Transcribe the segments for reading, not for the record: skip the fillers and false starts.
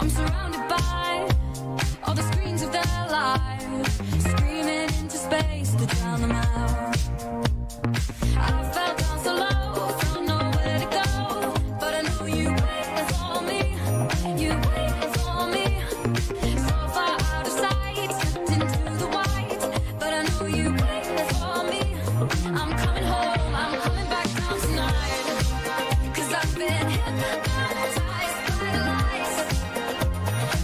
I'm surrounded by all the screens of their lives, screaming into space to drown them out. I fell down so low, found nowhere to go, but I know you waited for me. You waited for me. So far out of sight, slipped into the white, but I know you waited for me. I'm coming home, I'm coming back down tonight, 'cause I've been hypnotized by the lights.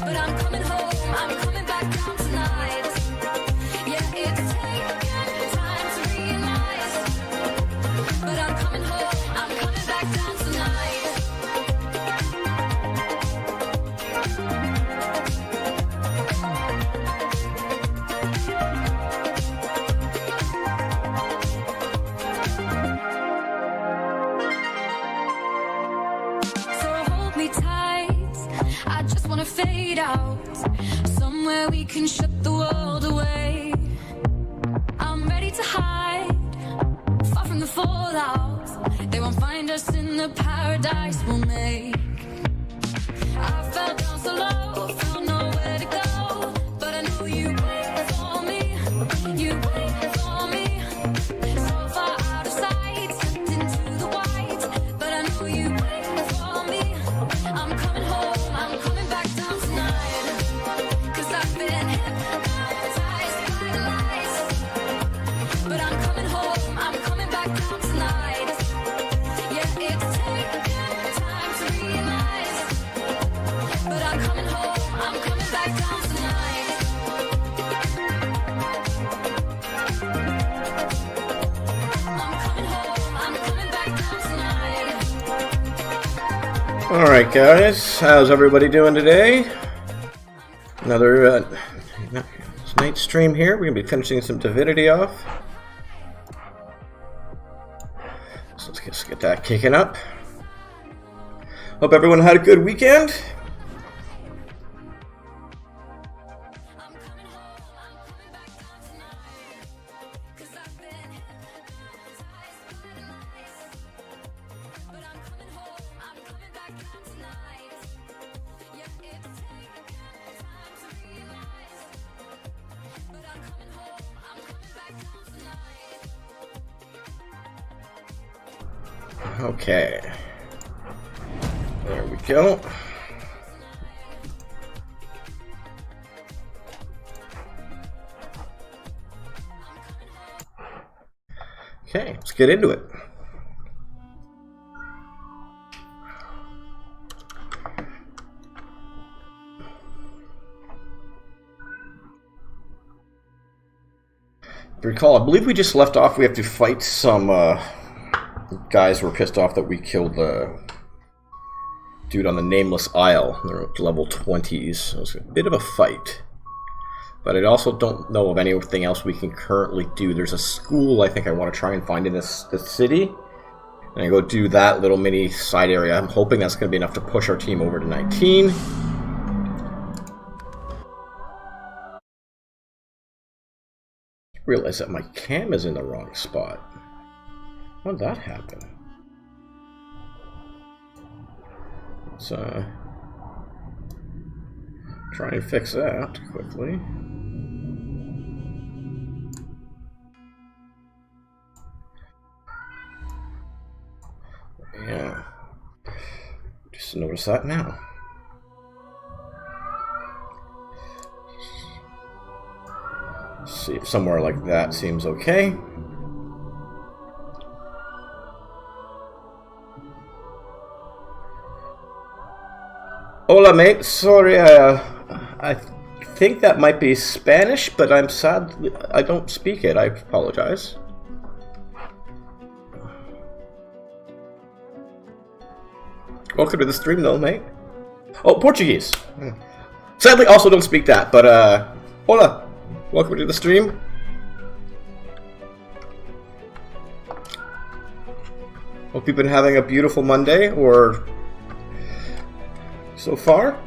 But I'm coming home, I'm coming back down tonight. Yeah, it's taken time to realize, but I'm coming home, I'm coming back down tonight. So hold me tight, I just wanna fade out, somewhere we can shut the world away. I'm ready to hide, far from the fallout. They won't find us in the paradise we'll make. I fell down so low, found nowhere to go, but I know you waited for me. You waited for me. So far out of sight, slipped into the white, but I know you waited for me. I'm coming home, I'm coming back down tonight, 'cause I've been hypnotized by the lights. But I'm coming home, I'm coming back down tonight. Yeah, it's taken time to realize, but I'm coming home, I'm coming back down tonight. I'm coming home, I'm coming back down tonight. Alright guys, how's everybody doing today? Another night stream here. We're going to be finishing some Divinity off. So let's get that kicking up. Hope everyone had a good weekend. I'm coming home, I'm coming back down tonight, 'cause I've been hypnotized by the lights. But I'm coming home, I'm coming back down tonight. Yeah, it's taken time to realize, but I'm coming home, I'm coming back down tonight. Okay. There we go. Okay, let's get into it. If you recall, I believe we just left off. We have to fight some guys who were pissed off that we killed the dude on the Nameless Isle. They're level 20s, so it's a bit of a fight. But I also don't know of anything else we can currently do. There's a school I think I want to try and find in this city. And I go do that little mini side area. I'm hoping that's going to be enough to push our team over to 19. Realize that my cam is in the wrong spot. How did that happen? Let's try and fix that quickly. Yeah, just notice that now. See if somewhere like that seems okay. Hola, mate. Sorry, I think that might be Spanish, but I'm sad I don't speak it. I apologize. Welcome to the stream, though, mate. Oh, Portuguese. Sadly, also don't speak that, but hola. Welcome to the stream. Hope you've been having a beautiful Monday, or so far.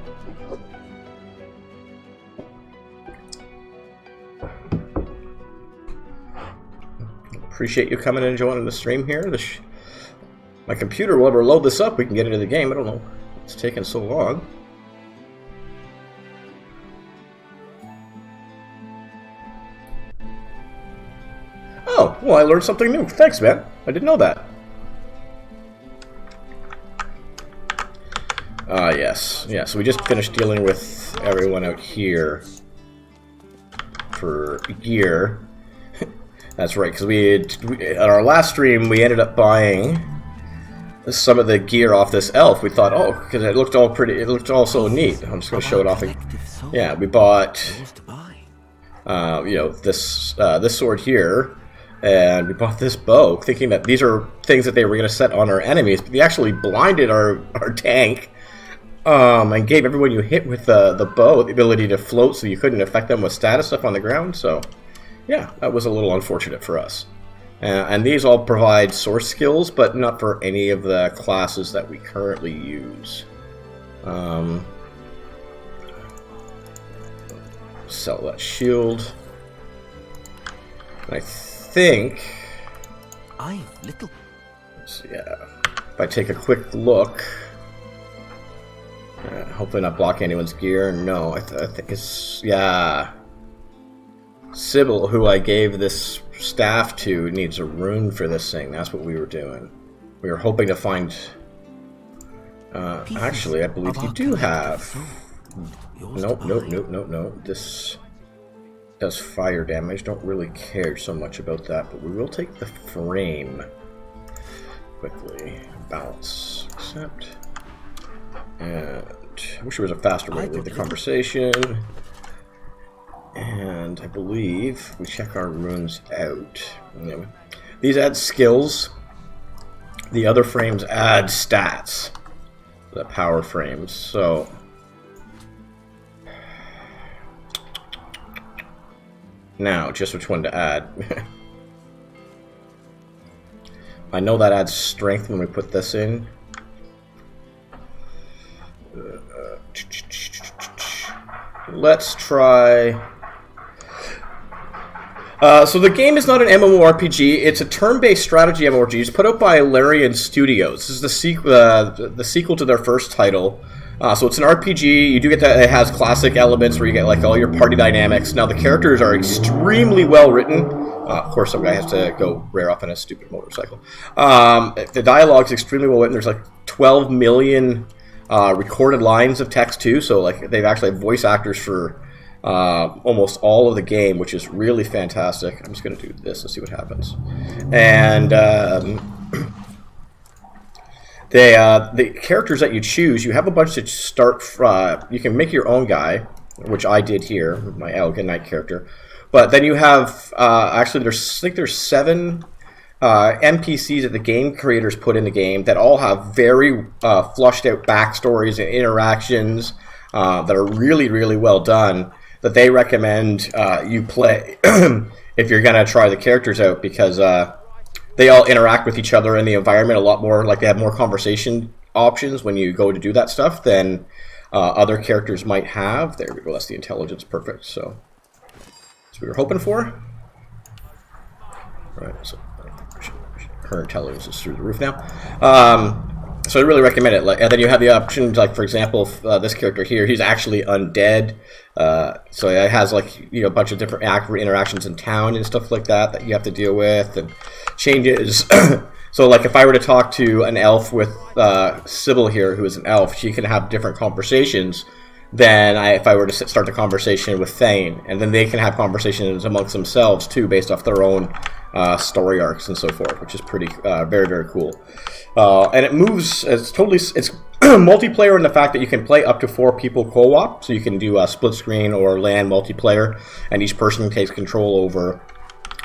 Appreciate you coming and joining the stream here. My computer will ever load this up. We can get into the game. I don't know. It's taking so long. well, I learned something new. Thanks, man. I didn't know that. Yes. Yeah, so we just finished dealing with everyone out here for gear. That's right, because at our last stream, we ended up buying some of the gear off this elf. We thought, oh, because it looked all pretty, it looked all so neat. I'm just going to show it off. Yeah, we bought, you know, this sword here, and we bought this bow, thinking that these are things that they were going to set on our enemies, but they actually blinded our tank, and gave everyone you hit with the bow the ability to float, so you couldn't affect them with status stuff on the ground. So, yeah, that was a little unfortunate for us. And these all provide source skills, but not for any of the classes that we currently use. Sell that shield. And I think... So yeah, if I take a quick look... hopefully not block anyone's gear. No, I think it's... Yeah... Sybil, who I gave this staff to, needs a rune for this thing. That's what we were doing. We were hoping to find... actually, I believe you do have... Nope. This does fire damage. Don't really care so much about that, but we will take the frame. Quickly. Balance. Accept. And... I wish there was a faster way to leave the conversation. And I believe we check our runes out. These add skills. The other frames add stats. The power frames. So now, just which one to add? I know that adds strength when we put this in. Let's try... so the game is not an MMORPG, it's a turn-based strategy MMORPG. It's put out by Larian Studios. This is the sequel to their first title. So it's an RPG, you do get that, it has classic elements where you get like all your party dynamics. Now the characters are extremely well written. Of course some guy has to go rear off on a stupid motorcycle. The dialogue's extremely well written. There's like 12 million recorded lines of text too, so like they've actually had voice actors for almost all of the game, which is really fantastic. I'm just going to do this and see what happens. And the characters that you choose, you have a bunch that start you can make your own guy, which I did here, my Elegant Knight character. But then you have, actually I think there's 7 NPCs that the game creators put in the game that all have very flushed out backstories and interactions that are really, really well done, that they recommend you play if you're going to try the characters out, because they all interact with each other in the environment a lot more, like they have more conversation options when you go to do that stuff than other characters might have. There we go, that's the intelligence, perfect. So that's what we were hoping for. All right, so her intelligence is through the roof now. So I really recommend it. And then you have the options, like for example, this character here, he's actually undead. So it has like, you know, a bunch of different interactions in town and stuff like that that you have to deal with, and changes. So like if I were to talk to an elf with Sybil here, who is an elf, she can have different conversations than if I were to start the conversation with Thane, and then they can have conversations amongst themselves too, based off their own story arcs and so forth, which is pretty very, very cool. And it moves, it's multiplayer in the fact that you can play up to 4 people co-op, so you can do a split screen or LAN multiplayer, and each person takes control over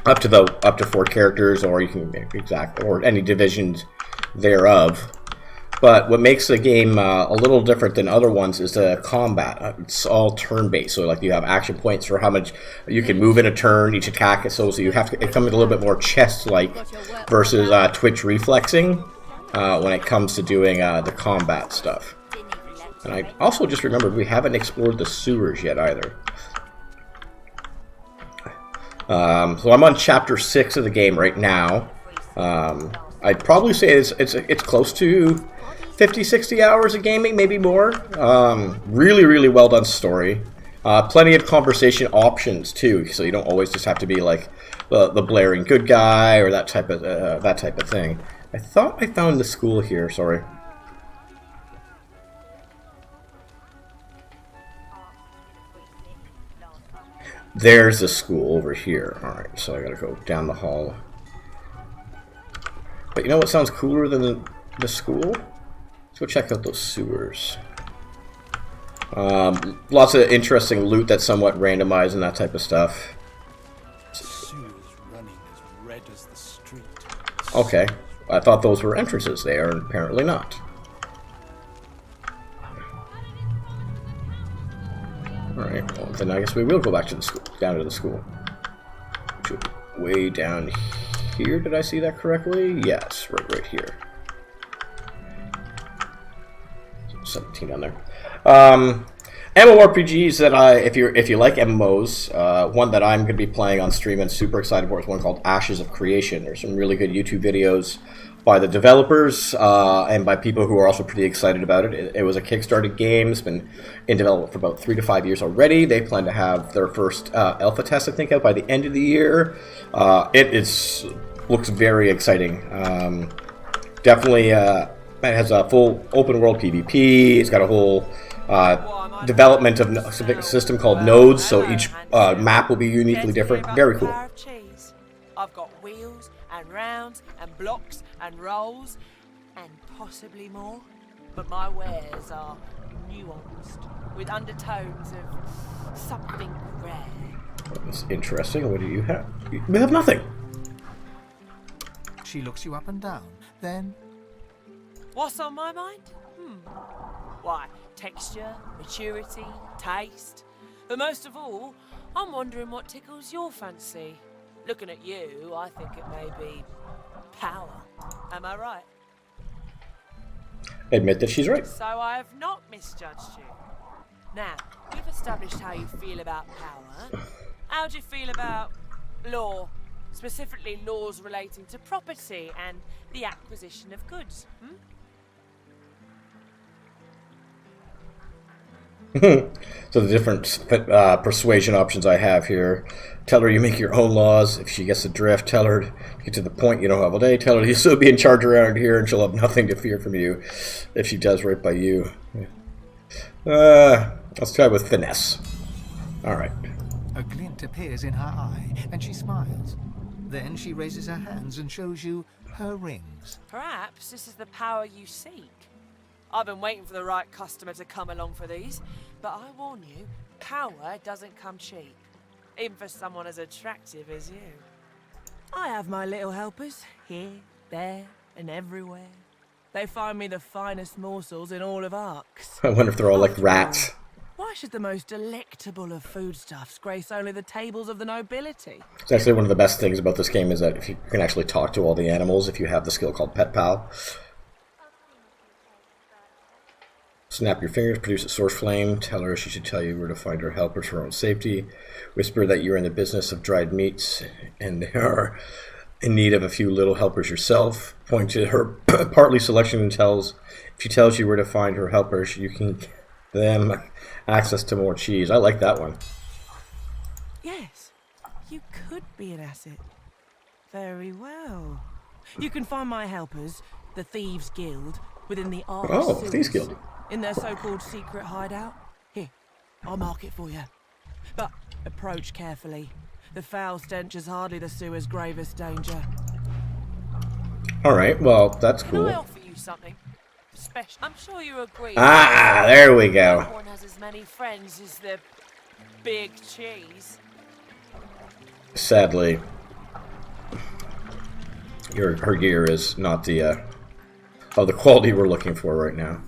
up to 4 characters, or you can or any divisions thereof. But what makes the game a little different than other ones is the combat. It's all turn-based, so like you have action points for how much you can move in a turn, each attack. So you have to, it comes a little bit more chess-like versus twitch reflexing when it comes to doing the combat stuff. And I also just remembered we haven't explored the sewers yet either. So I'm on chapter 6 of the game right now. I'd probably say it's close to 50-60 hours of gaming, maybe more. Really, really well done story. Plenty of conversation options too, so you don't always just have to be like the blaring good guy or that type of thing. I thought I found the school here. Sorry. There's the school over here. All right, so I gotta go down the hall. But you know what sounds cooler than the school? Let's go check out those sewers. Lots of interesting loot that's somewhat randomized and that type of stuff. Sewers running as red as the street. Okay, I thought those were entrances. They are apparently not. Alright, well then I guess we will go back to the school, down to the school. Way down here, did I see that correctly? Yes, right here. 17 down there. MMORPGs that if you like MMOs, one that I'm going to be playing on stream and super excited for is one called Ashes of Creation. There's some really good YouTube videos by the developers and by people who are also pretty excited about it. It was a Kickstarter game. It's been in development for about 3 to 5 years already. They plan to have their first alpha test, I think, out by the end of the year. Looks very exciting. Definitely, it has a full open world PvP. It's got a whole development of a system called nodes, so each map will be uniquely different. Very cool. I've got wheels and rounds and blocks and rolls and possibly more, but my wares are nuanced with undertones of something rare. That's interesting. What do you have? We have nothing. She looks you up and down, then... What's on my mind? Why, texture, maturity, taste. But most of all, I'm wondering what tickles your fancy. Looking at you, I think it may be power. Am I right? Admit that she's right. So I have not misjudged you. Now, we've established how you feel about power. How do you feel about law? Specifically laws relating to property and the acquisition of goods, So the different persuasion options I have here. Tell her you make your own laws. If she gets the drift, tell her to get to the point you don't have all day. Tell her you'll still be in charge around here and she'll have nothing to fear from you if she does right by you. Let's try with finesse. Alright. A glint appears in her eye, and she smiles. Then she raises her hands and shows you her rings. Perhaps this is the power you seek. I've been waiting for the right customer to come along for these, but I warn you, power doesn't come cheap. Even for someone as attractive as you. I have my little helpers, here, there, and everywhere. They find me the finest morsels in all of Arx. I wonder if they're all like rats. Why should the most delectable of foodstuffs grace only the tables of the nobility? It's actually one of the best things about this game is that if you can actually talk to all the animals if you have the skill called Pet Pal. Snap your fingers, produce a source flame, tell her she should tell you where to find her helpers for her own safety, whisper that you're in the business of dried meats and they are in need of a few little helpers yourself, point to her partly selection and if she tells you where to find her helpers, you can give them access to more cheese. I like that one. Yes, you could be an asset. Very well. You can find my helpers, the Thieves Guild, within the Arch sewers. Thieves Guild. In their so-called secret hideout. Here, I'll mark it for you. But approach carefully. The foul stench is hardly the sewer's gravest danger. Alright, well, that's Can cool. I offer you something special? I'm sure you agree. Ah, there we go. No one has as many friends as the big cheese. Sadly, her gear is not the quality we're looking for right now.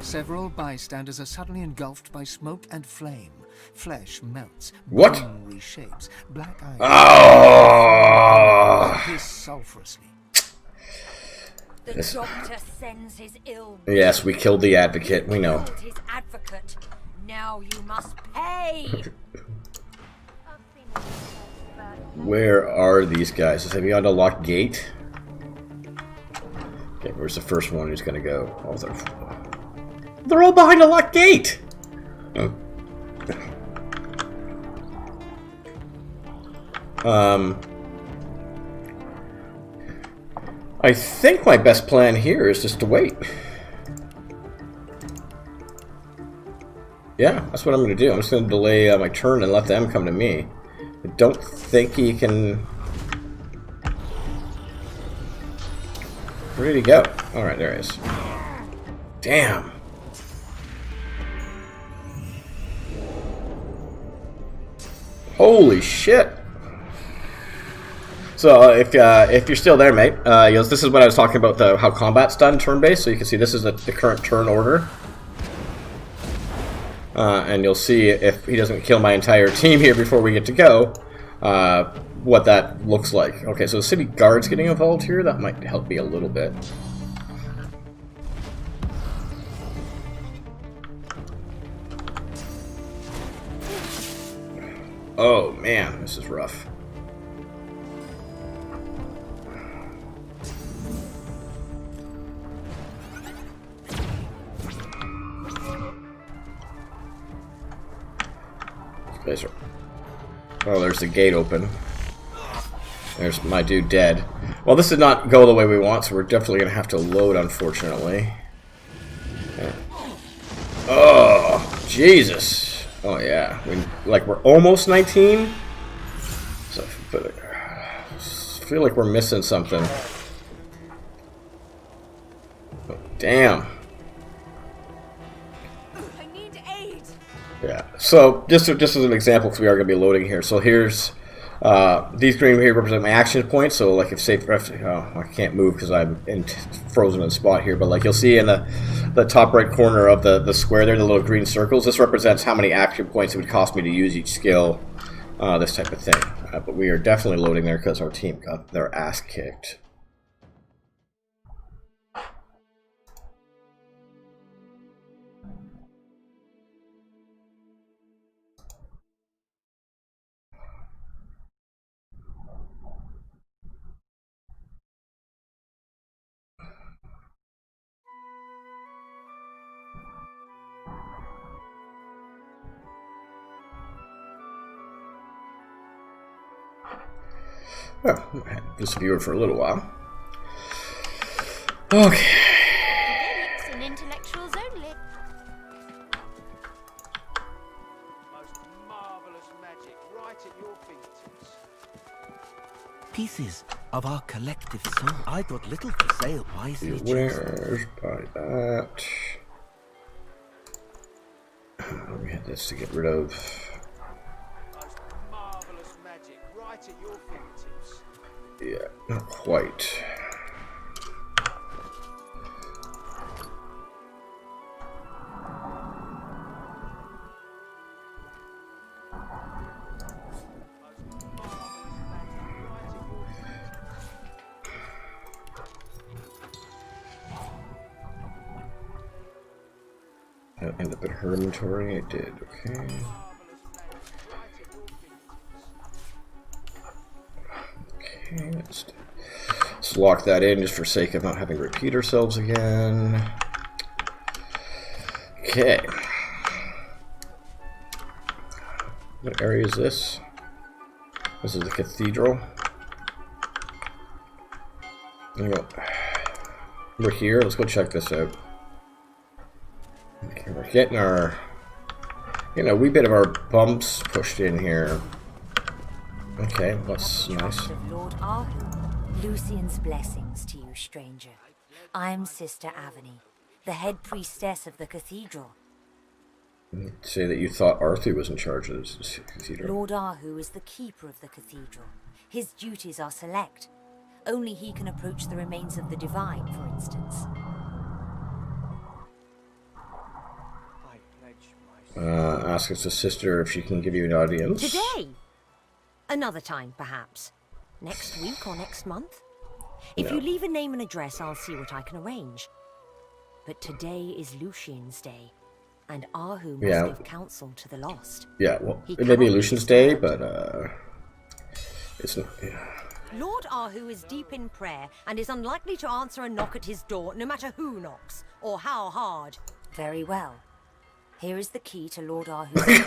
Several bystanders are suddenly engulfed by smoke and flame. Flesh melts. What? Bone reshapes. Black eyes. Oh! Hiss sulfurously. The doctor sends his ill. Yes, we killed the advocate. We know. Killed his advocate. Now you must pay. Where are these guys? Have you unlocked gate? Okay, where's the first one who's gonna go? Oh, They're all behind a locked gate! I think my best plan here is just to wait. Yeah, that's what I'm going to do. I'm just going to delay my turn and let them come to me. I don't think he can... Where did he go? Alright, there he is. Damn. Holy shit. So if you're still there, mate, this is what I was talking about, how combat's done turn-based. So you can see this is the current turn order. And you'll see if he doesn't kill my entire team here before we get to go, what that looks like. Okay, so the city guard's getting involved here. That might help me a little bit. Oh man, this is rough. Oh, there's the gate open. There's my dude dead. Well, this did not go the way we want, so we're definitely going to have to load, unfortunately. Yeah. Oh, Jesus. Oh, yeah. We're almost 19. So, but I feel like we're missing something. Oh, damn. Yeah, so just as an example, because we are going to be loading here. So here's these green here represent my action points. So like if I can't move because I'm frozen in a spot here, but like you'll see in the top right corner of the square there, the little green circles. This represents how many action points it would cost me to use each skill, this type of thing. But we are definitely loading there because our team got their ass kicked. Oh, I had this viewer for a little while. Okay. And intellectuals only. Most marvelous magic right at your fingertips. Pieces of our collective soul. I brought little for sale, wisely chosen. Where's by that? We had this to get rid of. Most marvelous magic right at your fingertips. Yeah, not quite. I end up at her inventory. I did. Okay. Okay, let's lock that in just for sake of not having to repeat ourselves again. Okay. What area is this? This is the cathedral. We're here. Let's go check this out. Okay, we're getting a wee bit of our bumps pushed in here. Okay, that's nice. Of Lord Ahu, Lucian's blessings to you, stranger. I am Sister Avony, the head priestess of the cathedral. You say that you thought Arthur was in charge of this cathedral. Lord Ahu is the keeper of the cathedral. His duties are select. Only he can approach the remains of the divine, for instance. Ask his sister if she can give you an audience. Today? Another time, perhaps. Next week or next month? If you leave a name and address, I'll see what I can arrange. But today is Lucian's Day, and Ahu must give counsel to the lost. Yeah, well, it may be Lucian's Day, but it's not. Yeah. Lord Ahu is deep in prayer and is unlikely to answer a knock at his door, no matter who knocks or how hard. Very well. Here is the key to Lord Arhu's.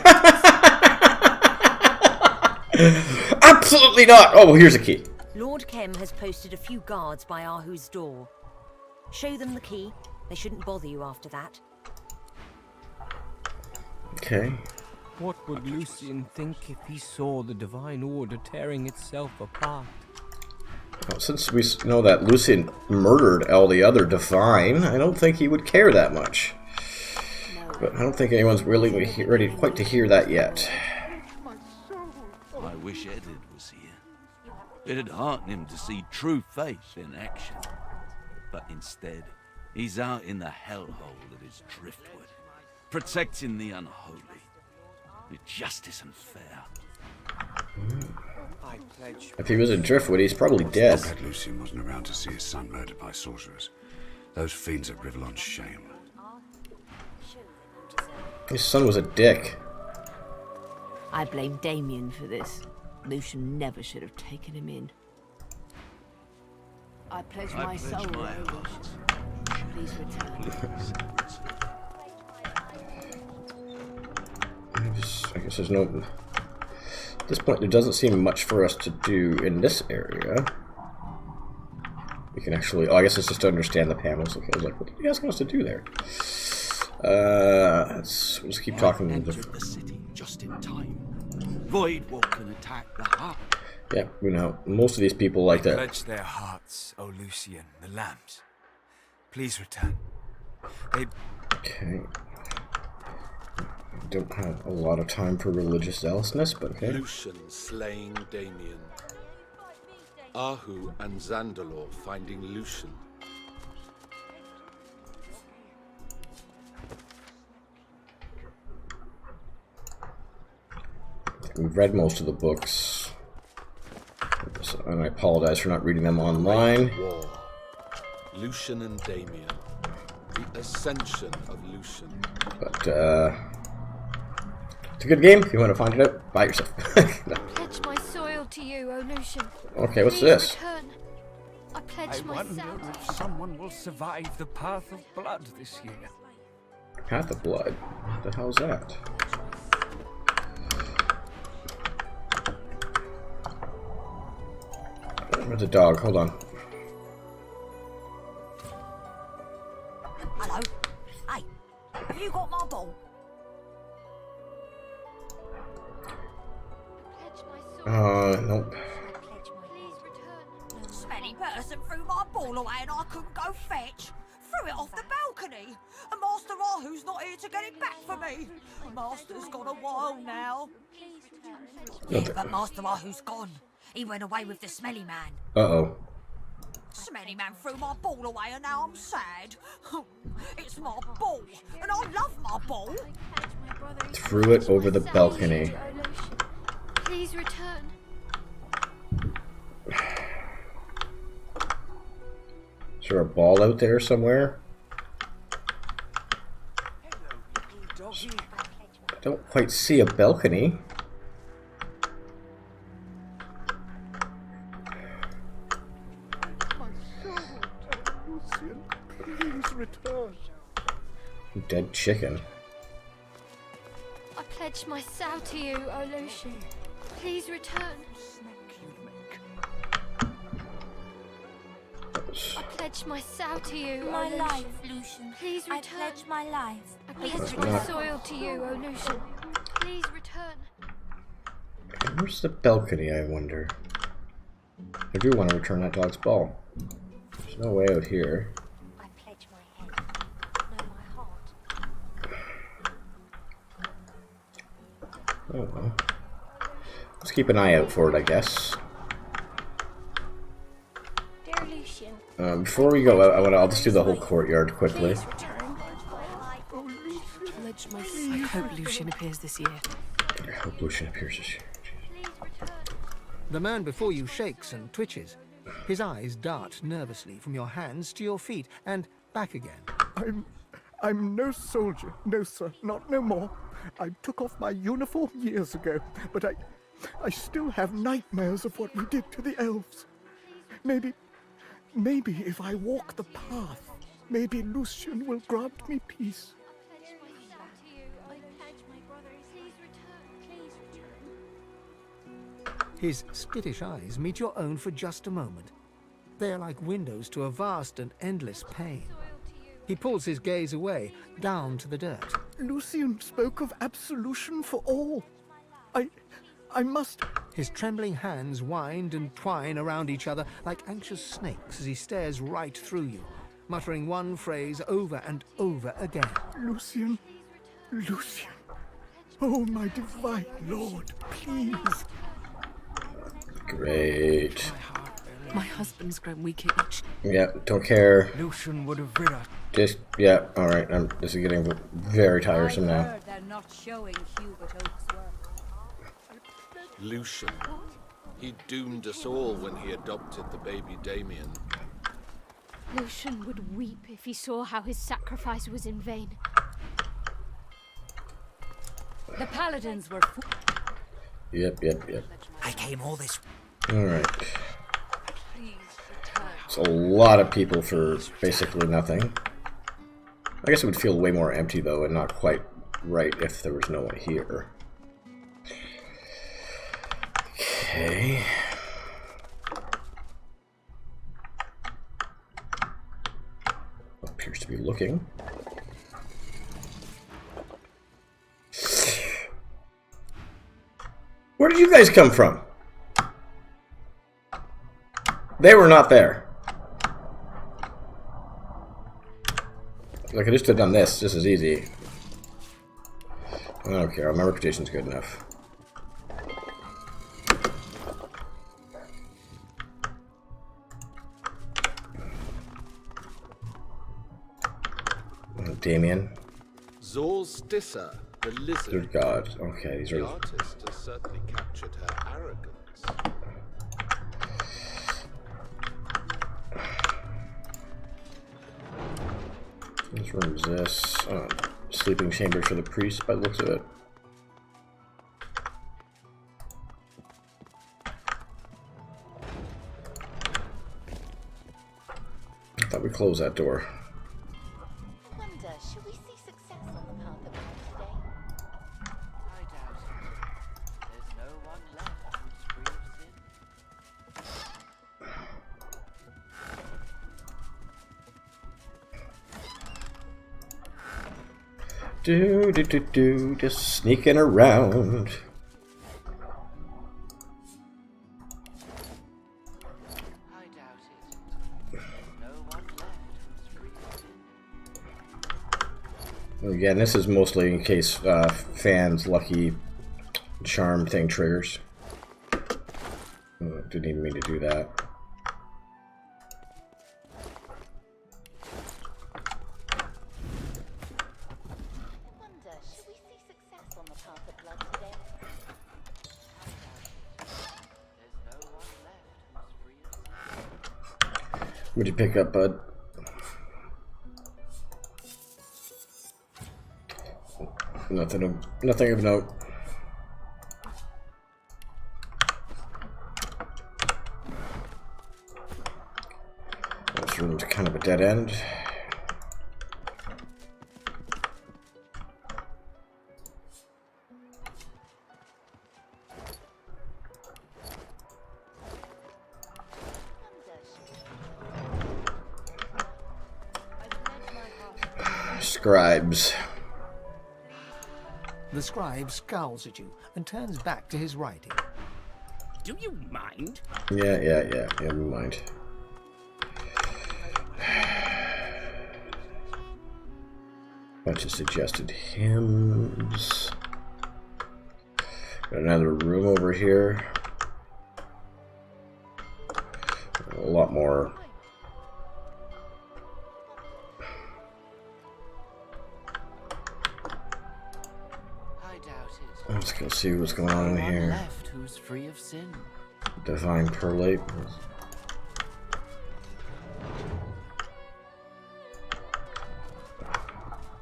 Absolutely not! Oh, well, here's a key. Lord Kem has posted a few guards by Arhu's door. Show them the key. They shouldn't bother you after that. Okay. What would Lucian think if he saw the Divine Order tearing itself apart? Well, since we know that Lucian murdered all the other Divine, I don't think he would care that much. But I don't think anyone's really ready quite to hear that yet. I wish Edward was here. It'd hearten him to see true faith in action. But instead, he's out in the hellhole that is Driftwood, protecting the unholy. It just isn't fair. If he was in Driftwood, he's probably dead. Glad Lucian wasn't around to see his son murdered by sorcerers. Those fiends at Rivellon's shame. His son was a dick. I blame Damien for this. Lucian never should have taken him in. I pledge my soul, Lucian. Please return. I guess there's no... At this point, there doesn't seem much for us to do in this area. We can actually... Oh, I guess it's just to understand the panels. Okay, I was like, what are you asking us to do there? We'll just keep talking. Entered the city just in time. Voidwalk can attack the hut. Yeah, you know, most of these people like that. Pledge their hearts, O Lucian, the lambs. Please return. They... Okay. Don't have a lot of time for religious zealousness, but okay. Lucian slaying Damien. Arhu and Zandalor finding Lucian. We've read most of the books, and I apologize for not reading them online. War. Lucian and Damien. The ascension of Lucian. But, it's a good game. If you want to find it out, buy it yourself. No. I pledge my soil to you, O Lucian. Okay, what's Please this? return. I pledge I wonder myself. if someone will survive the Path of Blood this year. Path of Blood? What the hell's that? Where's the dog? Hold on. Hello? Hey, have you got my ball? Nope. Please return. Smelly person threw my ball away and I couldn't go fetch. Threw it off the balcony. And Master Arhu's not here to get it back for me. Master's gone a while now. Yeah, but Master Arhu's gone. He went away with the smelly man. Uh-oh. Smelly man threw my ball away and now I'm sad. It's my ball, and I love my ball. Threw it over the balcony. Please return. Is there a ball out there somewhere? I don't quite see a balcony. Please return. Dead chicken. I pledge my soul to you, O Lucian. Please return. I pledge my soul to you, My O Lucian. life, Lucian. Please return. I pledge my life. I pledge my soil to you, O Lucian. Please return. Where's the balcony, I wonder? I do want to return that dog's ball. There's no way out here. I pledge my head, no my heart. Oh well. Let's keep an eye out for it, I guess. Dear Lucian. Before we go, I'll just do the whole courtyard quickly. I hope Lucian appears this year. I hope Lucian appears this year. The man before you shakes and twitches. His eyes dart nervously from your hands to your feet and back again. I'm no soldier, no sir, not no more. I took off my uniform years ago, but I still have nightmares of what we did to the elves. Maybe if I walk the path, maybe Lucian will grant me peace. His skittish eyes meet your own for just a moment. They are like windows to a vast and endless pain. He pulls his gaze away, down to the dirt. Lucian spoke of absolution for all. I must... His trembling hands wind and twine around each other like anxious snakes as he stares right through you, muttering one phrase over and over again. Lucian. Lucian. Oh, my divine lord, please. Great. My husband's grown weak at each. Yeah, don't care. Lucian would have rid us. Just, yeah, alright. This is getting very tiresome now. They're not showing Hubert Oak's work. Lucian. He doomed us all when he adopted the baby Damien. Lucian would weep if he saw how his sacrifice was in vain. The paladins were... Yep. I came all this... Alright. It's a lot of people for basically nothing. I guess it would feel way more empty, though, and not quite right if there was no one here. Okay. Appears to be looking. Where did you guys come from? They were not there. Like, I just have done this. This is easy. I don't care. My reputation's good enough. Damien. Zorstissa, the lizard. Good God. Okay, these The are... artist has certainly captured her arrogance. This room is this. Sleeping chamber for the priest, by the looks of it. I thought we closed that door. I wonder, should we see success on the path that we're on today? I doubt it. There's no one left who's free of sin. Just sneaking around. Again, this is mostly in case fans' lucky charm thing triggers. Didn't even mean to do that. What'd you pick up, bud? Nothing of note. This room's kind of a dead end. Scribes. The scribe scowls at you and turns back to his writing. Do you mind? Yeah, we mind. Bunch of suggested hymns. Got another room over here. A lot more. Let's go see what's going on in here. Left who's free of sin. Divine Perlate.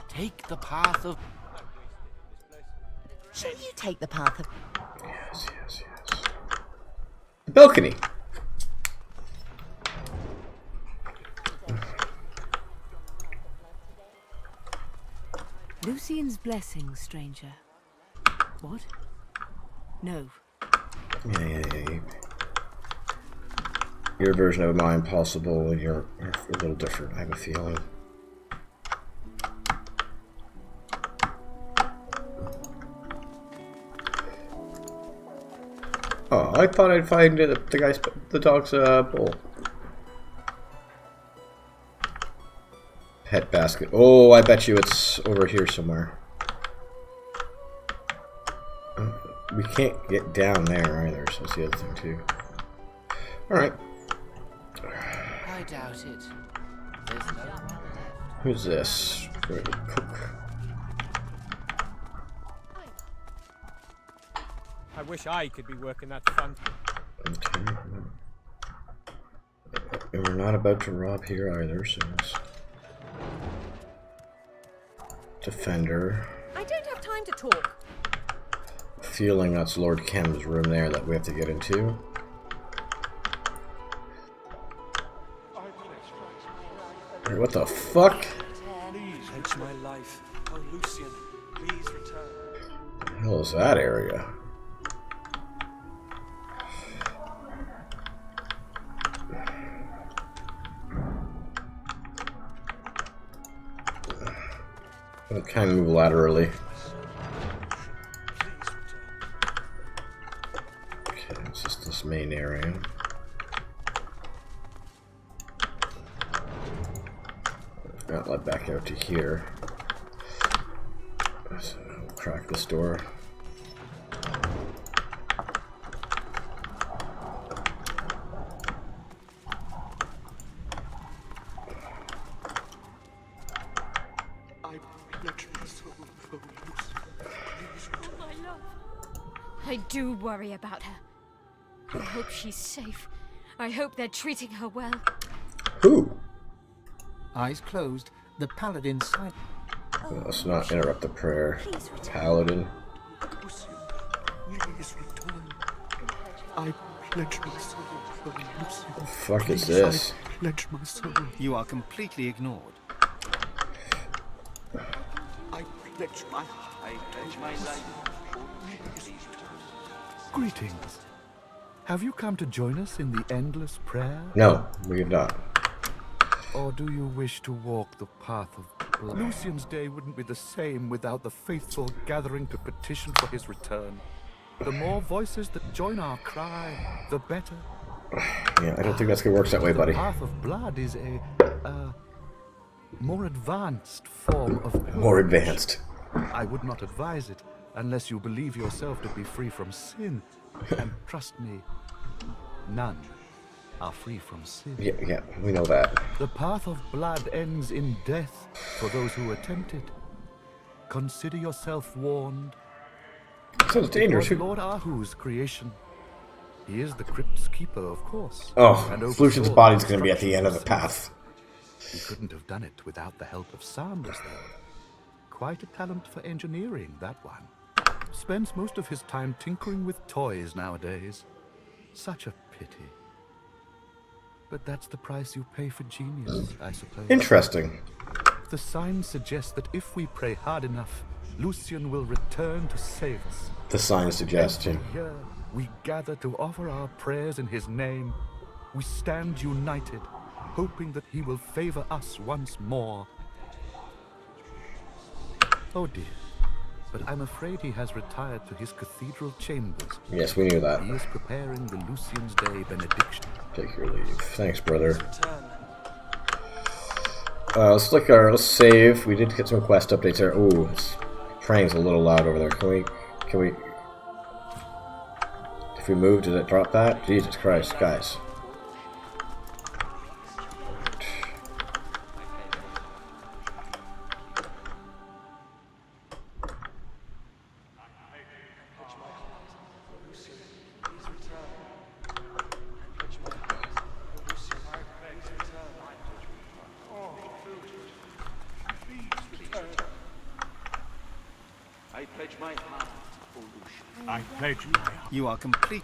Take the path of... Shall you take the path of... Yes. The balcony. Lucian's blessings, stranger. What? No. Yeah. Your version of my impossible, and you're a little different, I have a feeling. Oh, I thought I'd find the dog's bowl. Pet basket. Oh, I bet you it's over here somewhere. We can't get down there either, so that's the other thing too. Alright. I doubt it. There's no one left. Who's this? Cook. I wish I could be working that front. Okay. And we're not about to rob here either, so let's... Defender. I don't have time to talk. Feeling that's Lord Kem's room there that we have to get into. Hey, what the fuck? Please hedge my life. Oh, Lucian, please return. What the hell is that area? I'll kind of move laterally. Okay, it's just this main area. Got let back out to here. So I'll crack this door. I do worry about her. I hope she's safe. I hope they're treating her well. Who? Eyes closed, the paladin sighed. Let's not interrupt the prayer. Paladin. Please return. I pledge my soul. Oh, Lucian. The fuck is this? I pledge my soul. You are completely ignored. I pledge my life. Greetings. Have you come to join us in the endless prayer? No, we have not. Or do you wish to walk the path of blood? Lucian's day wouldn't be the same without the faithful gathering to petition for his return. The more voices that join our cry, the better. Yeah, I don't think that's gonna work that way, buddy. The path of blood is a more advanced form of... More advanced. I would not advise it unless you believe yourself to be free from sin. And trust me, none are free from sin. Yeah, we know that. The path of blood ends in death for those who attempt it. Consider yourself warned. Sounds dangerous. It was Lord Ahu's creation. He is the crypt's keeper, of course. Oh, Lucian's body's going to be at the end of the path. He couldn't have done it without the help of Sanders, though. Quite a talent for engineering, that one. Spends most of his time tinkering with toys nowadays. Such a pity. But that's the price you pay for genius, I suppose. Interesting. The signs suggest that if we pray hard enough, Lucian will return to save us. The signs suggest, yeah. Here we gather to offer our prayers in his name. We stand united, hoping that he will favor us once more. Oh dear. But I'm afraid he has retired to his cathedral chambers. Yes, we knew that. He is preparing the Lucian's Day benediction. Take your leave. Thanks, brother. Let's save. We did get some quest updates there. Ooh, praying's a little loud over there. Can we? If we move, did it drop that? Jesus Christ, guys. You are complete.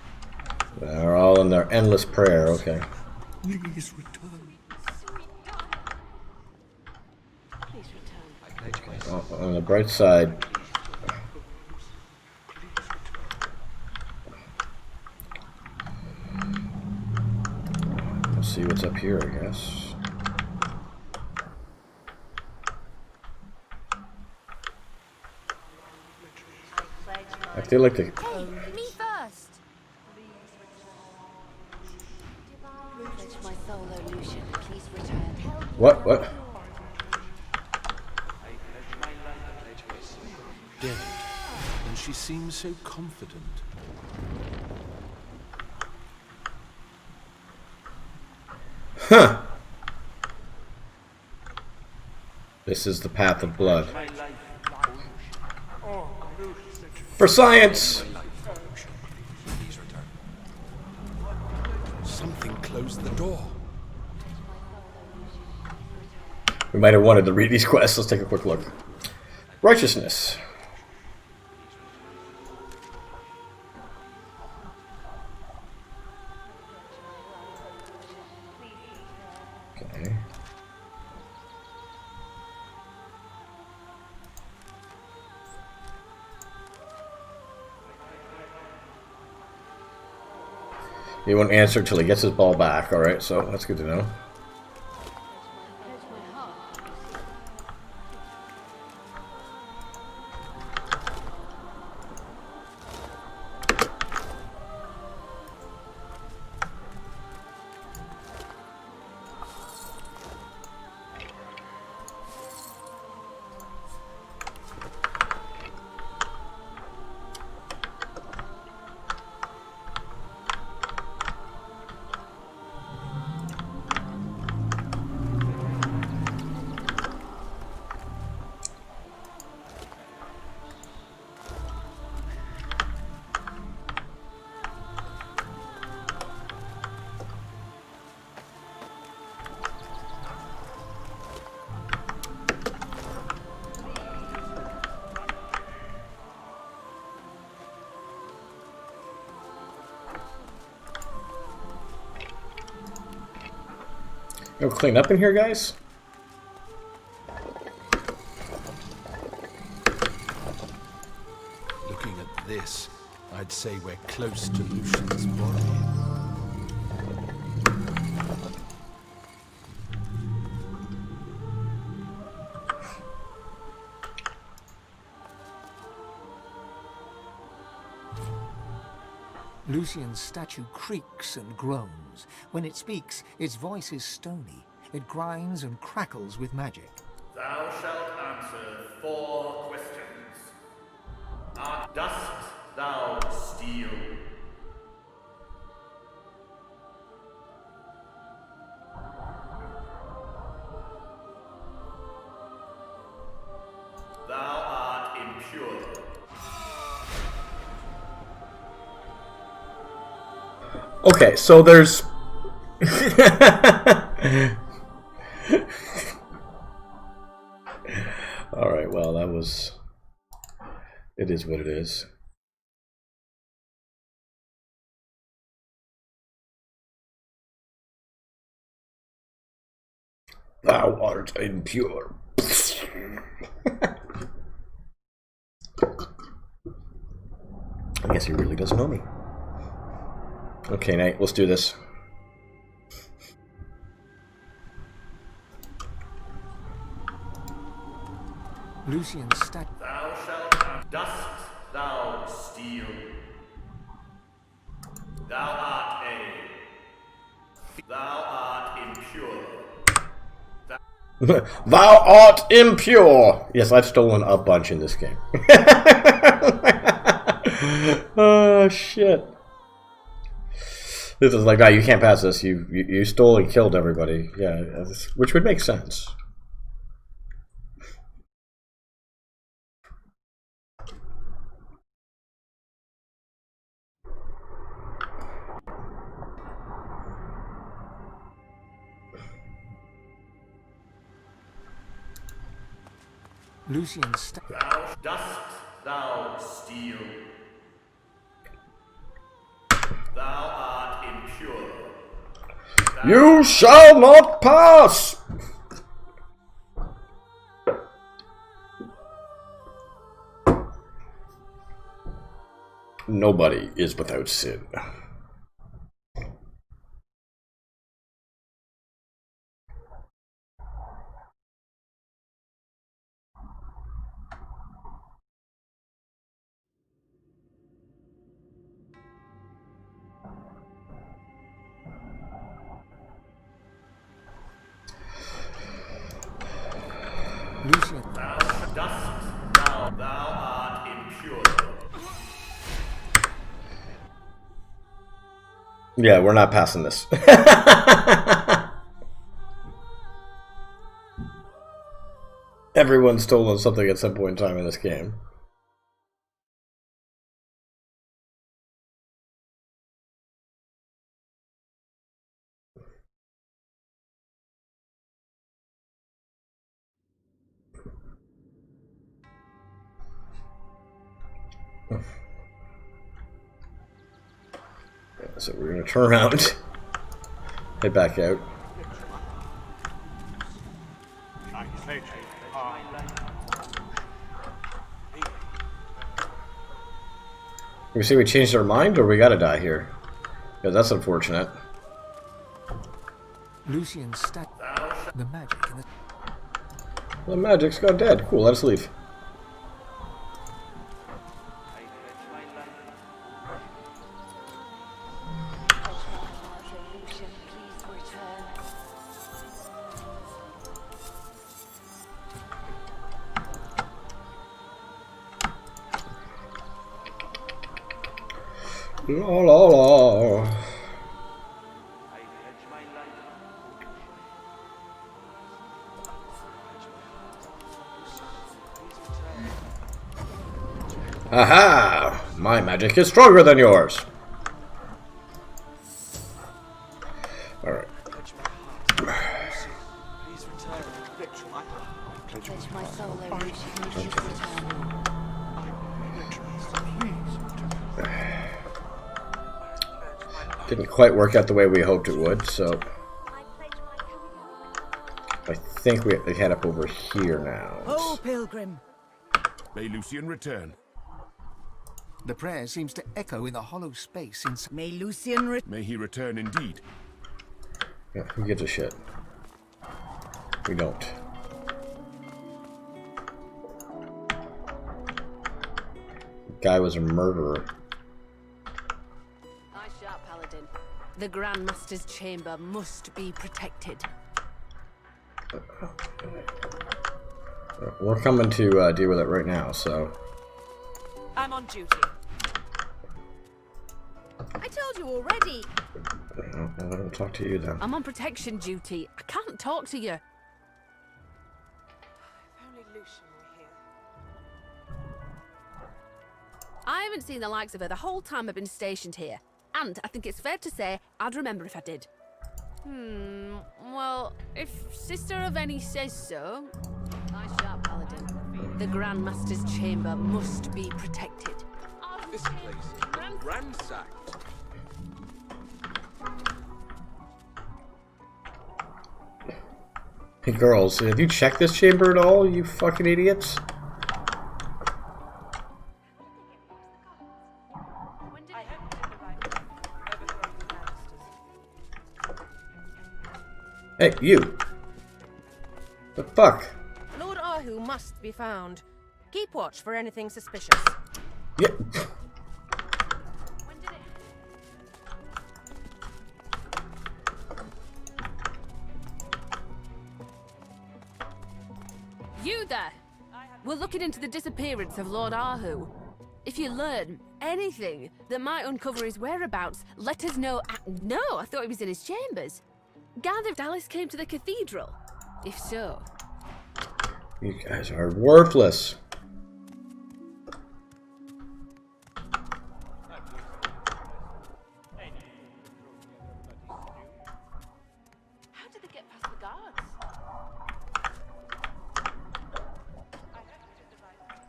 They're all in their endless prayer, okay. Please return. On the bright side, up here, I guess. I feel like the... Hey, me first! Pledge my soul, O Lucian. Please return. What? Dead. And she seems so confident. Huh. This is the path of blood. For science! Something closed the door. We might have wanted to read these quests. Let's take a quick look. Righteousness. Okay. He won't answer until he gets his ball back. Alright, so that's good to know. Go clean up in here, guys. Looking at this, I'd say we're close to Lucian's body. Lucian's statue creaks and groans. When it speaks, its voice is stony. It grinds and crackles with magic. Thou shalt answer 4 questions. Dost thou steal? Thou art impure. Okay, so there's... Alright, well, that was... It is what it is. Thou art impure. I guess he really doesn't know me. Okay, Nate, let's do this. Lucian's statue... Thou shalt... Dost thou steal? Thou art a... Thou art impure. Thou art impure! Yes, I've stolen a bunch in this game. Oh, shit. This is like, no, you can't pass this. You stole and killed everybody. Yeah, which would make sense. Lucian's statue... Dost thou steal? Thou art impure. You shall not pass! Nobody is without sin. Yeah, we're not passing this. Everyone's stolen something at some point in time in this game. So we're going to turn around, head back out. We say we changed our mind, or we gotta die here? Yeah, that's unfortunate. Lucian's stat. The magic in The magic's got dead. Cool, let us leave. La la la. Aha! My magic is stronger than yours. Alright. Didn't quite work out the way we hoped it would, so I think we have to head up over here now. Oh, pilgrim! May Lucian return. The prayer seems to echo in the hollow space inside. May Lucian May he return indeed. Yeah, who gives a shit? We don't. Guy was a murderer. I sharp, Paladin. The Grand Master's chamber must be protected. We're coming to deal with it right now, so. I'm on duty. I told you already. I don't talk to you then. I'm on protection duty. I can't talk to you. If only Lucian were here. I haven't seen the likes of her the whole time I've been stationed here. And I think it's fair to say I'd remember if I did. Well, if Sister Aveni says so. I sharp, Paladin. The Grand Master's chamber must be protected. This place has been ransacked. Hey girls, have you checked this chamber at all, you fucking idiots? Hey, you! The fuck? Lord Ahu must be found. Keep watch for anything suspicious. Yeah. You there! We're looking into the disappearance of Lord Ahu. If you learn anything that might uncover his whereabouts, let us know. No, I thought he was in his chambers. Gathered Alice came to the cathedral. If so. You guys are worthless. How did they get past the guards?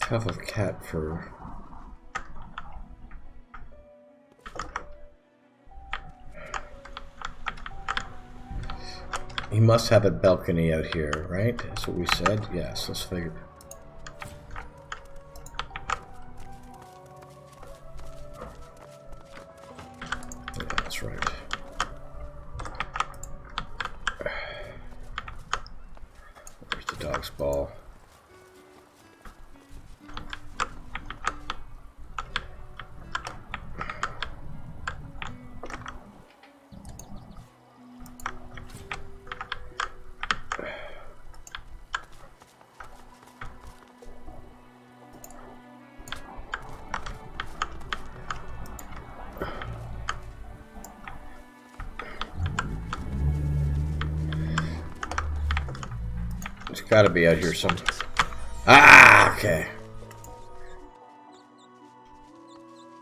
Tough of cat fur. He must have a balcony out here, right? That's what we said? Yes, let's figure. Yeah, that's right. Where's the dog's ball? gotta be out here somewhere. Ah, okay.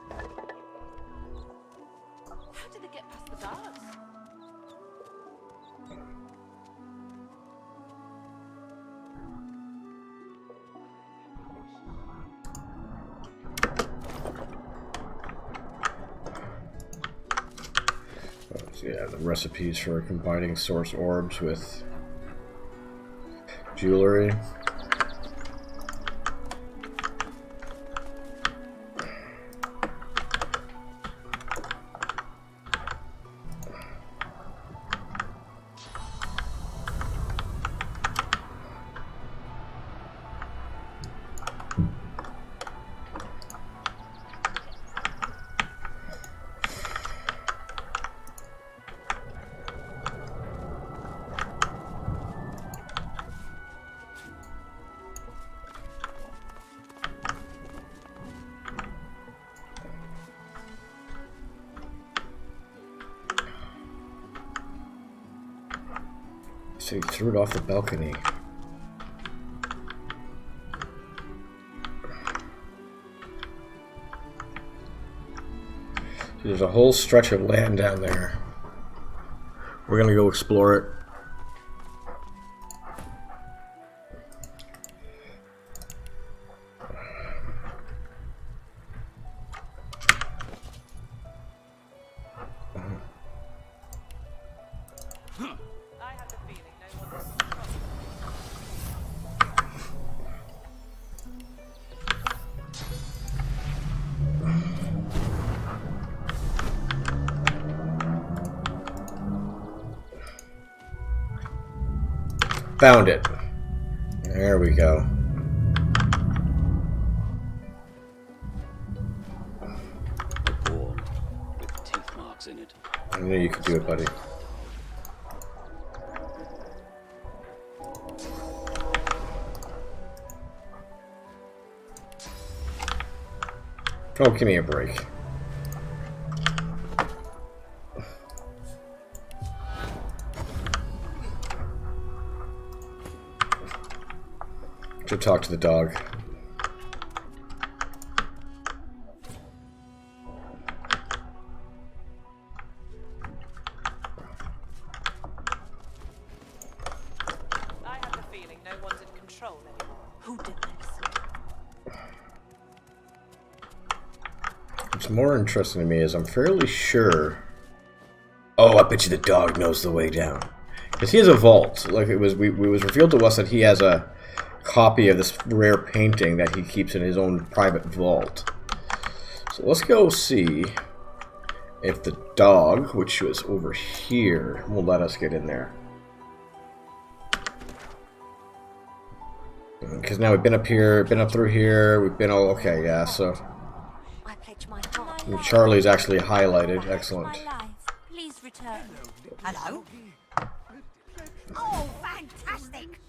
How did they get past the guards? Yeah, the recipes for combining source orbs with jewelry. So he threw it off the balcony. There's a whole stretch of land down there. We're gonna go explore it. Found it. There we go. A ball with teeth marks in it. I knew you could do it, buddy. Oh, give me a break. Should talk to the dog. I have the feeling no one's in control anymore. Who did this? What's more interesting to me is I'm fairly sure. Oh, I bet you the dog knows the way down, because he has a vault. Like it was revealed to us that he has a copy of this rare painting that he keeps in his own private vault. So let's go see if the dog, which was over here, will let us get in there. Because now we've been up here, been up through here, we've been all okay, yeah. So and Charlie's actually highlighted. Excellent. Please return. Hello? Oh, fantastic!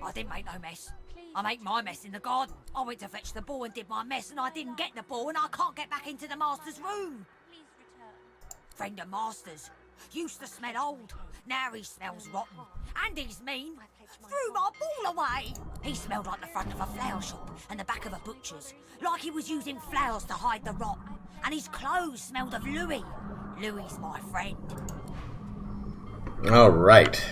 I didn't make no mess. I make my mess in the garden. I went to fetch the ball and did my mess, and I didn't get the ball, and I can't get back into the master's room. Please return. Friend of master's. Used to smell old. Now he smells rotten. And he's mean. Threw my ball away. He smelled like the front of a flower shop and the back of a butcher's. Like he was using flowers to hide the rot. And his clothes smelled of Louis. Louis's my friend. All right.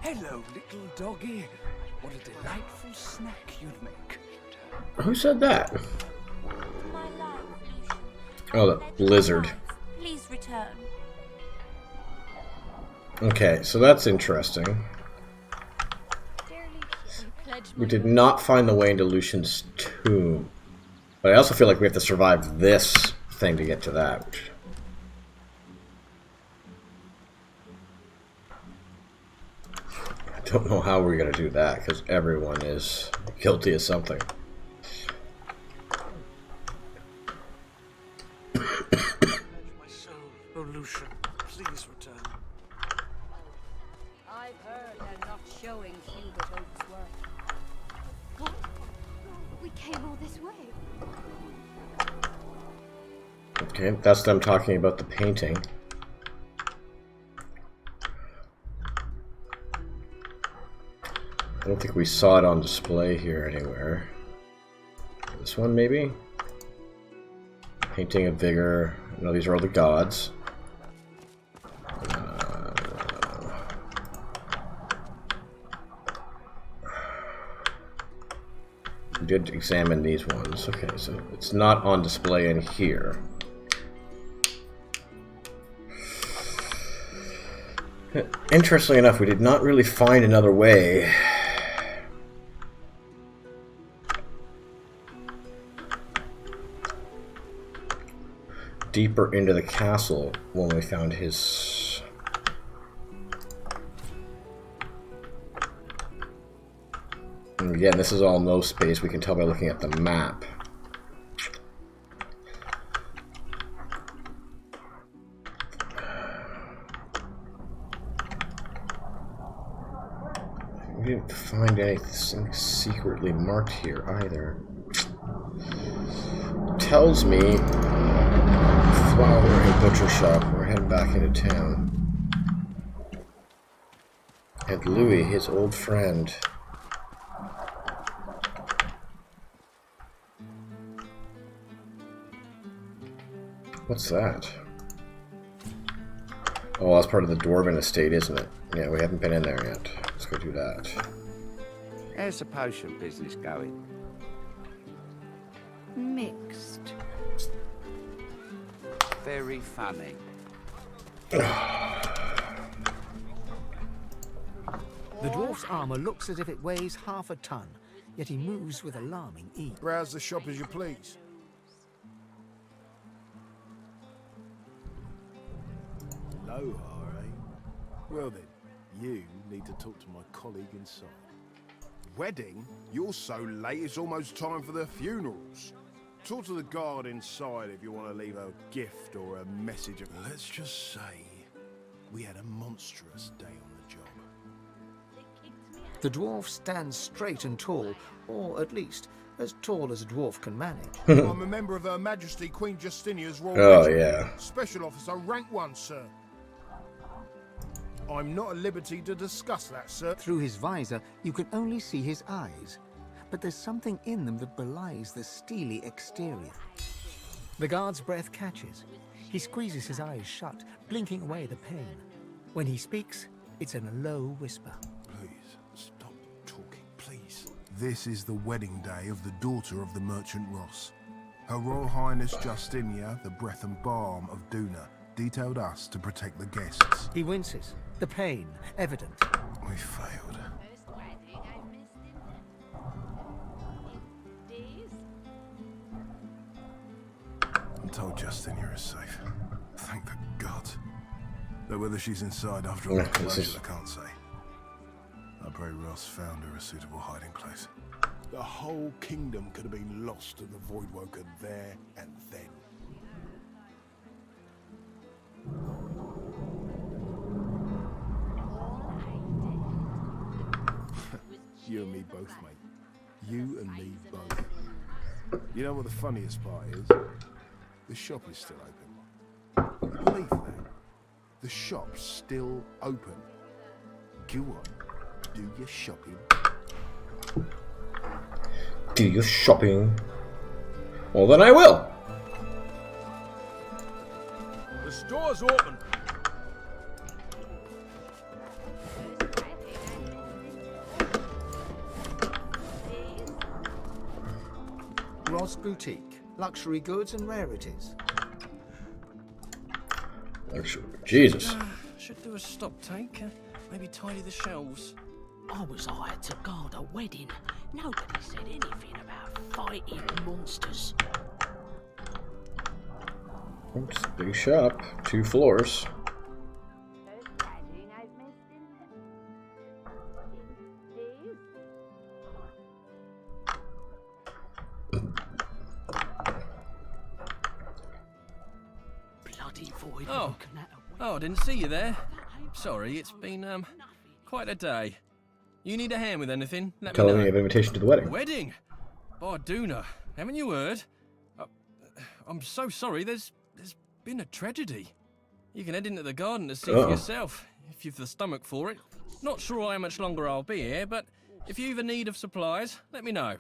Hello, little doggy. What a delightful snack you'd make. Who said that? Oh, the lizard. Please return. Okay, so that's interesting. We did not find the way into Lucian's tomb. But I also feel like we have to survive this thing to get to that. I don't know how we're going to do that, because everyone is guilty of something. My soul, oh Lucian, please return. I've heard they're not showing Hubert Oak's work. What? We came all this way. Okay, that's them talking about the painting. I don't think we saw it on display here anywhere. This one, maybe? Painting of Vigor. No, these are all the gods. We did examine these ones. Okay, so it's not on display in here. Interestingly enough, we did not really find another way deeper into the castle when we found his... And again, this is all no space, we can tell by looking at the map. We didn't find anything secretly marked here either. Tells me flower and butcher shop. We're heading back into town. And Louis, his old friend. What's that? Oh, that's part of the Dwarven estate, isn't it? Yeah, we haven't been in there yet. Let's go do that. How's the potion business going? Mixed. Very funny. The dwarf's armor looks as if it weighs half a ton, yet he moves with alarming ease. Browse the shop as you please. Low, eh? Well then, you need to talk to my colleague inside. Wedding? You're so late it's almost time for the funerals. Talk to the guard inside if you want to leave a gift or a message. Let's just say we had a monstrous day on the job. The dwarf stands straight and tall, or at least as tall as a dwarf can manage. I'm a member of Her Majesty Queen Justinia's Royal Regiment. Yeah. Special Officer, rank 1, sir. I'm not at liberty to discuss that, sir. Through his visor, you can only see his eyes, but there's something in them that belies the steely exterior. The guard's breath catches. He squeezes his eyes shut, blinking away the pain. When he speaks, it's in a low whisper. Please, stop talking, please. This is the wedding day of the daughter of the merchant Ross. Her Royal Highness Justinia, the breath and balm of Duna, detailed us to protect the guests. He winces, the pain evident. We failed. I'm told Justinia is safe. Thank the gods. Though whether she's inside after all the closure, I can't say. I pray Ross found her a suitable hiding place. The whole kingdom could have been lost to the Voidwoker there and then. You and me both, mate. You and me both. You know what the funniest part is? The shop is still open. Believe that. The shop's still open. Go on. Do your shopping. Do your shopping. Well, then I will. The store's open. Ross Boutique, luxury goods and rarities. Luxury. Jesus. Should do a stock take. Maybe tidy the shelves. I was hired to guard a wedding. Nobody said anything about fighting monsters. Oops, big shop. 2 floors. Oh, I didn't see you there. Sorry, it's been, quite a day. You need a hand with anything? Let me know. Telling me of an invitation to the wedding. Wedding? By Duna. Haven't you heard? I'm so sorry, there's been a tragedy. You can head into the garden to see for yourself, if you've the stomach for it. Not sure how much longer I'll be here, but If you've a need of supplies, let me know.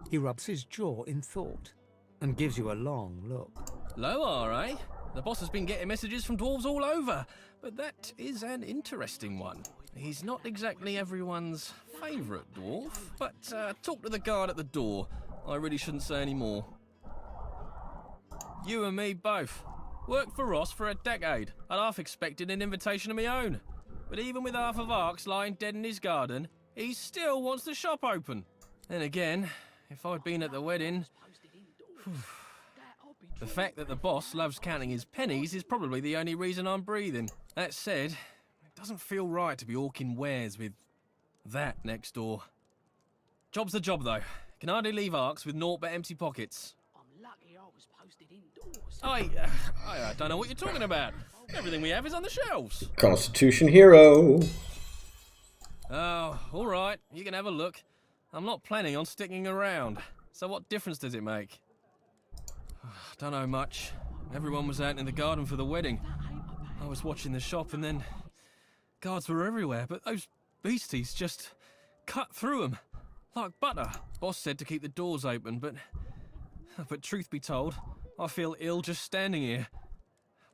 He rubs his jaw in thought and gives you a long look. Loar, eh? The boss has been getting messages from dwarves all over, but that is an interesting one. He's not exactly everyone's favourite dwarf, but talk to the guard at the door. I really shouldn't say any more. You and me both. Worked for Ross for a decade. I'd half expected an invitation of my own. But even with half of Arx lying dead in his garden, he still wants the shop open. Then again, if I'd been at the wedding... The fact that the boss loves counting his pennies is probably the only reason I'm breathing. That said, it doesn't feel right to be hawking wares with that next door. Job's the job, though. Can hardly leave Arx with naught but empty pockets. I'm lucky I was posted indoors. I don't know what you're talking about. Everything we have is on the shelves. Constitution hero. Oh, all right. You can have a look. I'm not planning on sticking around. So what difference does it make? Don't know much. Everyone was out in the garden for the wedding. I was watching the shop and then guards were everywhere, but those beasties just cut through them like butter. Boss said to keep the doors open, but truth be told, I feel ill just standing here.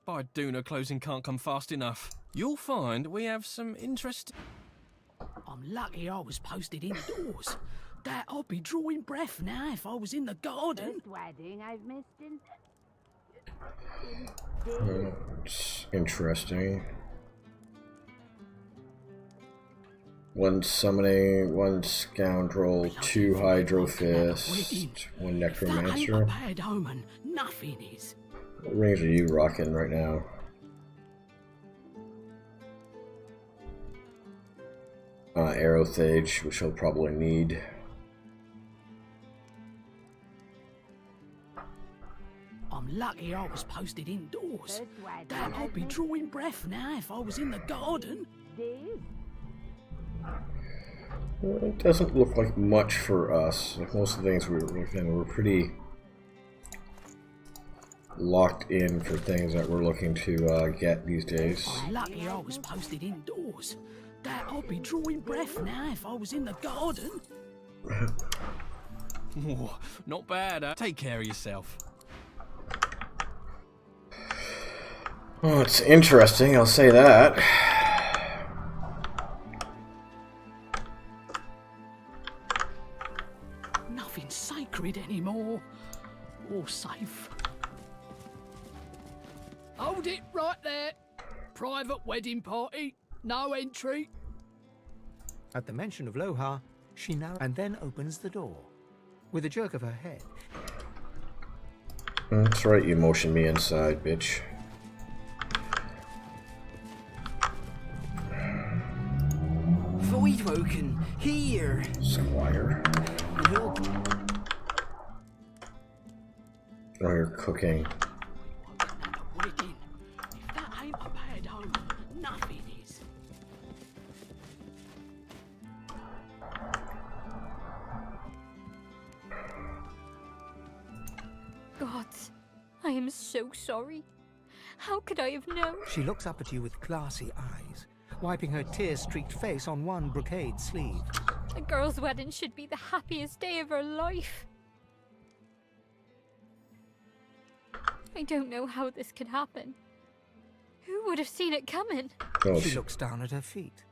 By Duna, closing can't come fast enough. You'll find we have some interesting... I'm lucky I was posted indoors. That I'd be drawing breath now if I was in the garden. First wedding I've missed in... It's interesting. One summoning, one scoundrel, two hydrofist, one necromancer. That ain't a bad omen. Nothing is. What rings are you rocking right now? Aerothage, which I'll probably need. I'm lucky I was posted indoors. That I'd be drawing breath now if I was in the garden. It doesn't look like much for us. Like most of the things we were looking at, we're pretty locked in for things that we're looking to get these days. I'm lucky I was posted indoors. That I'd be drawing breath now if I was in the garden. Not bad, huh? Take care of yourself. Well, it's interesting, I'll say that. Nothing sacred anymore. Or safe. Hold it right there. Private wedding party. No entry. At the mention of Lohar, she now and then opens the door. With a jerk of her head. That's right, you motion me inside, bitch. Voidwoken, here. Squire. Oh, you're cooking. Wedding. If that ain't a bad omen, nothing is. Gods, I am so sorry. How could I have known? She looks up at you with glassy eyes, wiping her tear-streaked face on one brocade sleeve. A girl's wedding should be the happiest day of her life. I don't know how this could happen. Who would have seen it coming? Oh, she looks down at her feet,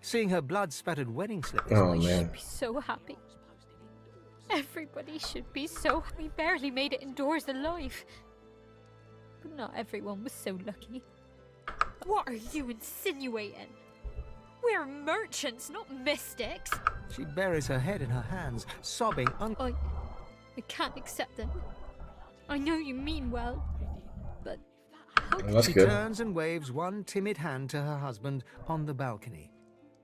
seeing her blood-spattered wedding slippers. Oh, I man. should be so happy. Everybody should be so... We barely made it indoors alive. But not everyone was so lucky. What are you insinuating? We're merchants, not mystics. She buries her head in her hands, sobbing. I can't accept it. I know you mean well, but how That's she good. turns and waves one timid hand to her husband on the balcony.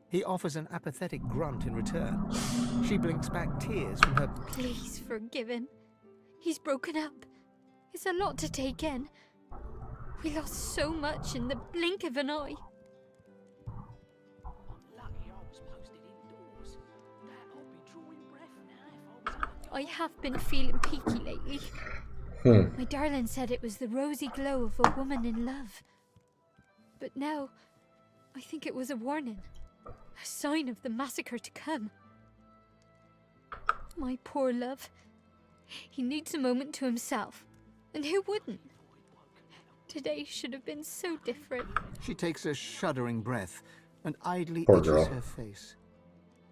He offers an apathetic grunt in return. She blinks back tears from her... Please forgive him. He's broken up. It's a lot to take in. We lost so much in the blink of an eye. I have been feeling peaky lately. My darling said it was the rosy glow of a woman in love. But now, I think it was a warning. A sign of the massacre to come. My poor love. He needs a moment to himself. And who wouldn't? Today should have been so different. She takes a shuddering breath and idly Poor itches girl. her face.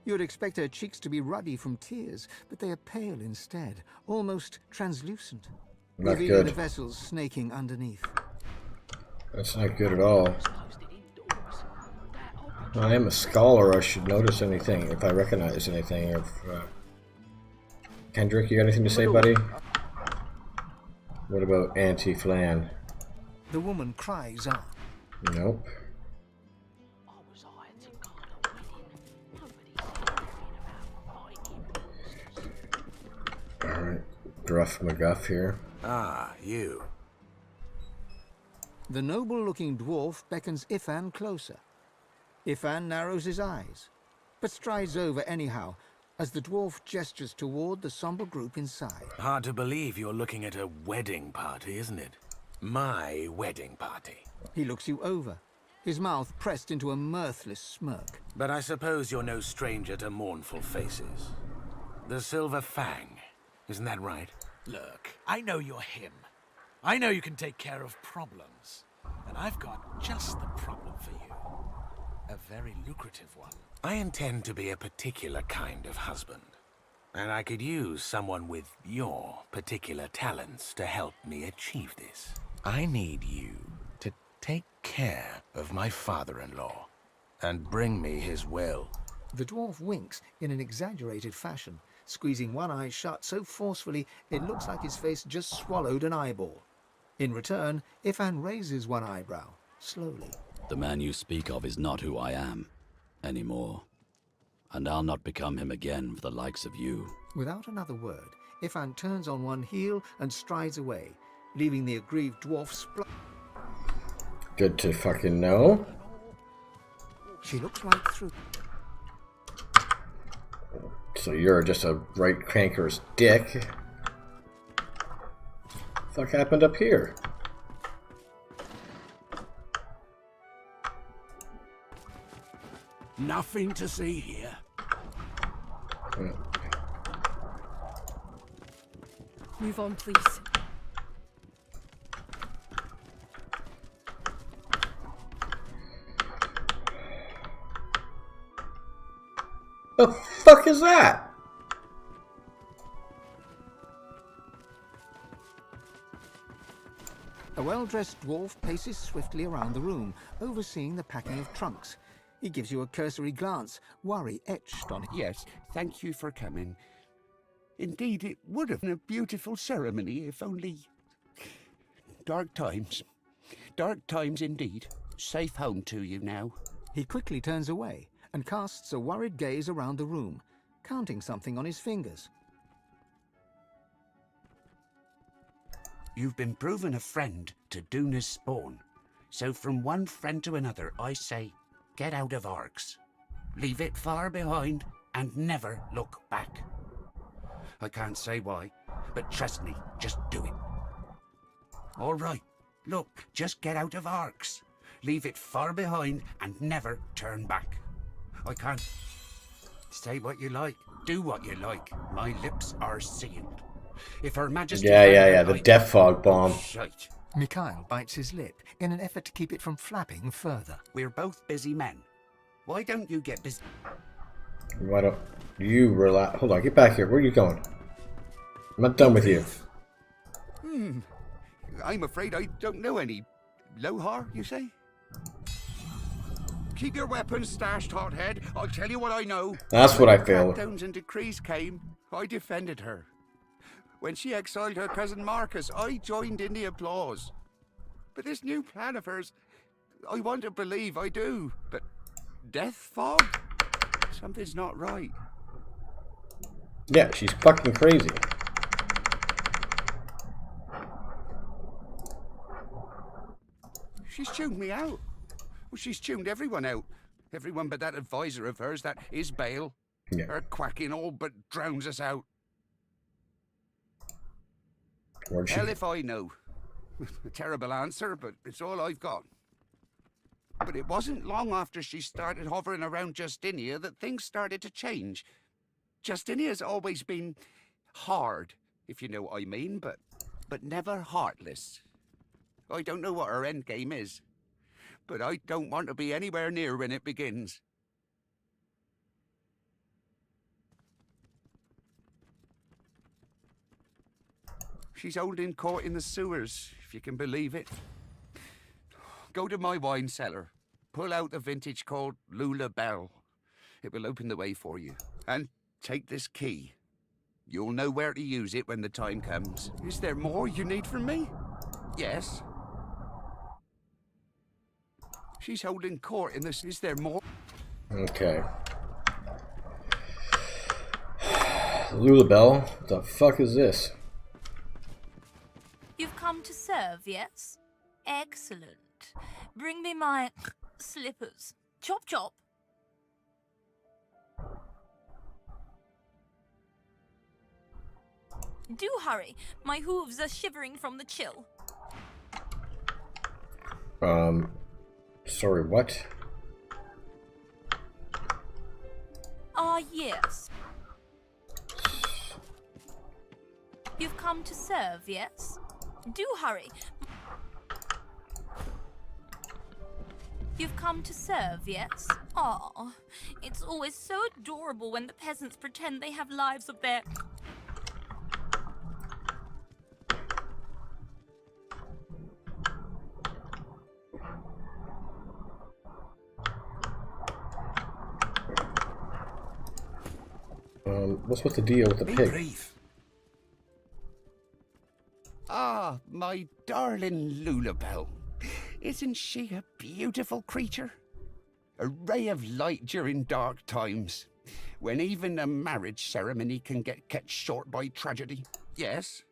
You would expect her cheeks to be ruddy from tears, but they are pale instead, almost translucent, Not revealing good. the vessels snaking underneath. That's not good at all. I am a scholar. I should notice anything if I recognize anything. If Kendrick, you got anything to say, buddy? What about Auntie Flan? The woman cries out. Nope. Alright, Gruff McGuff here. Ah, you. The noble-looking dwarf beckons Ifan closer. Ifan narrows his eyes, but strides over anyhow, as the dwarf gestures toward the somber group inside. Hard to believe you're looking at a wedding party, isn't it? My wedding party. He looks you over, his mouth pressed into a mirthless smirk. But I suppose you're no stranger to mournful faces. The Silver Fang, isn't that right? Look, I know you're him. I know you can take care of problems. And I've got just the problem for you. A very lucrative one. I intend to be a particular kind of husband. And I could use someone with your particular talents to help me achieve this. I need you to take care of my father-in-law and bring me his will. The dwarf winks in an exaggerated fashion, squeezing one eye shut so forcefully it looks like his face just swallowed an eyeball. In return, Ifan raises one eyebrow, slowly. The man you speak of is not who I am anymore. And I'll not become him again for the likes of you. Without another word, Ifan turns on one heel and strides away, leaving the aggrieved dwarf Good to fucking know. She looks right through. So you're just a right cranker's dick. What the fuck happened up here? Nothing to see here. Move on, please. The fuck is that? A well-dressed dwarf paces swiftly around the room, overseeing the packing of trunks. He gives you a cursory glance, worry etched on him. Yes, thank you for coming. Indeed, it would have been a beautiful ceremony if only... Dark times. Dark times indeed. Safe home to you now. He quickly turns away and casts a worried gaze around the room, counting something on his fingers. You've been proven a friend to Duna's spawn. So from one friend to another, I say, get out of Arx. Leave it far behind and never look back. I can't say why, but trust me, just do it. All right, look, just get out of Arx. Leave it far behind and never turn back. I can't... Say what you like, do what you like. My lips are sealed. If Her Majesty... Yeah, the death fog bomb. Shite. Mikhail bites his lip in an effort to keep it from flapping further. We're both busy men. Why don't you get busy? Why don't you relax? Hold on, get back here. Where are you going? I'm not done with you. I'm afraid I don't know any. Lohar, you say? Keep your weapons stashed, hothead. I'll tell you what I know. That's what I feel. When crackdowns and decrees came, I defended her. When she exiled her cousin Marcus, I joined in the applause. But this new plan of hers, I want to believe I do, but death fog? Something's not right. Yeah, she's fucking crazy. She's tuned me out. Well, she's tuned everyone out. Everyone but that advisor of hers, that Isbale. Yeah. Her quacking all but drowns us out. Where'd she... Hell if I know. A terrible answer, but it's all I've got. But it wasn't long after she started hovering around Justinia that things started to change. Justinia's always been hard, if you know what I mean, but never heartless. I don't know what her endgame is, but I don't want to be anywhere near when it begins. She's holding court in the sewers, if you can believe it. Go to my wine cellar, pull out the vintage called Lula Bell. It will open the way for you. And take this key. You'll know where to use it when the time comes. Is there more you need from me? Yes. She's holding court in this. Is there more? Okay. Lula Bell? What the fuck is this? You've come to serve, yes? Excellent. Bring me my slippers. Chop chop. Do hurry. My hooves are shivering from the chill. Sorry, what? Ah, yes. You've come to serve, yes? Do hurry. You've come to serve, yes? Aw, it's always so adorable when the peasants pretend they have lives of their... What's the deal with the pig? Brief. Ah, my darling Lulabelle. Isn't she a beautiful creature? A ray of light during dark times, when even a marriage ceremony can get cut short by tragedy. Yes?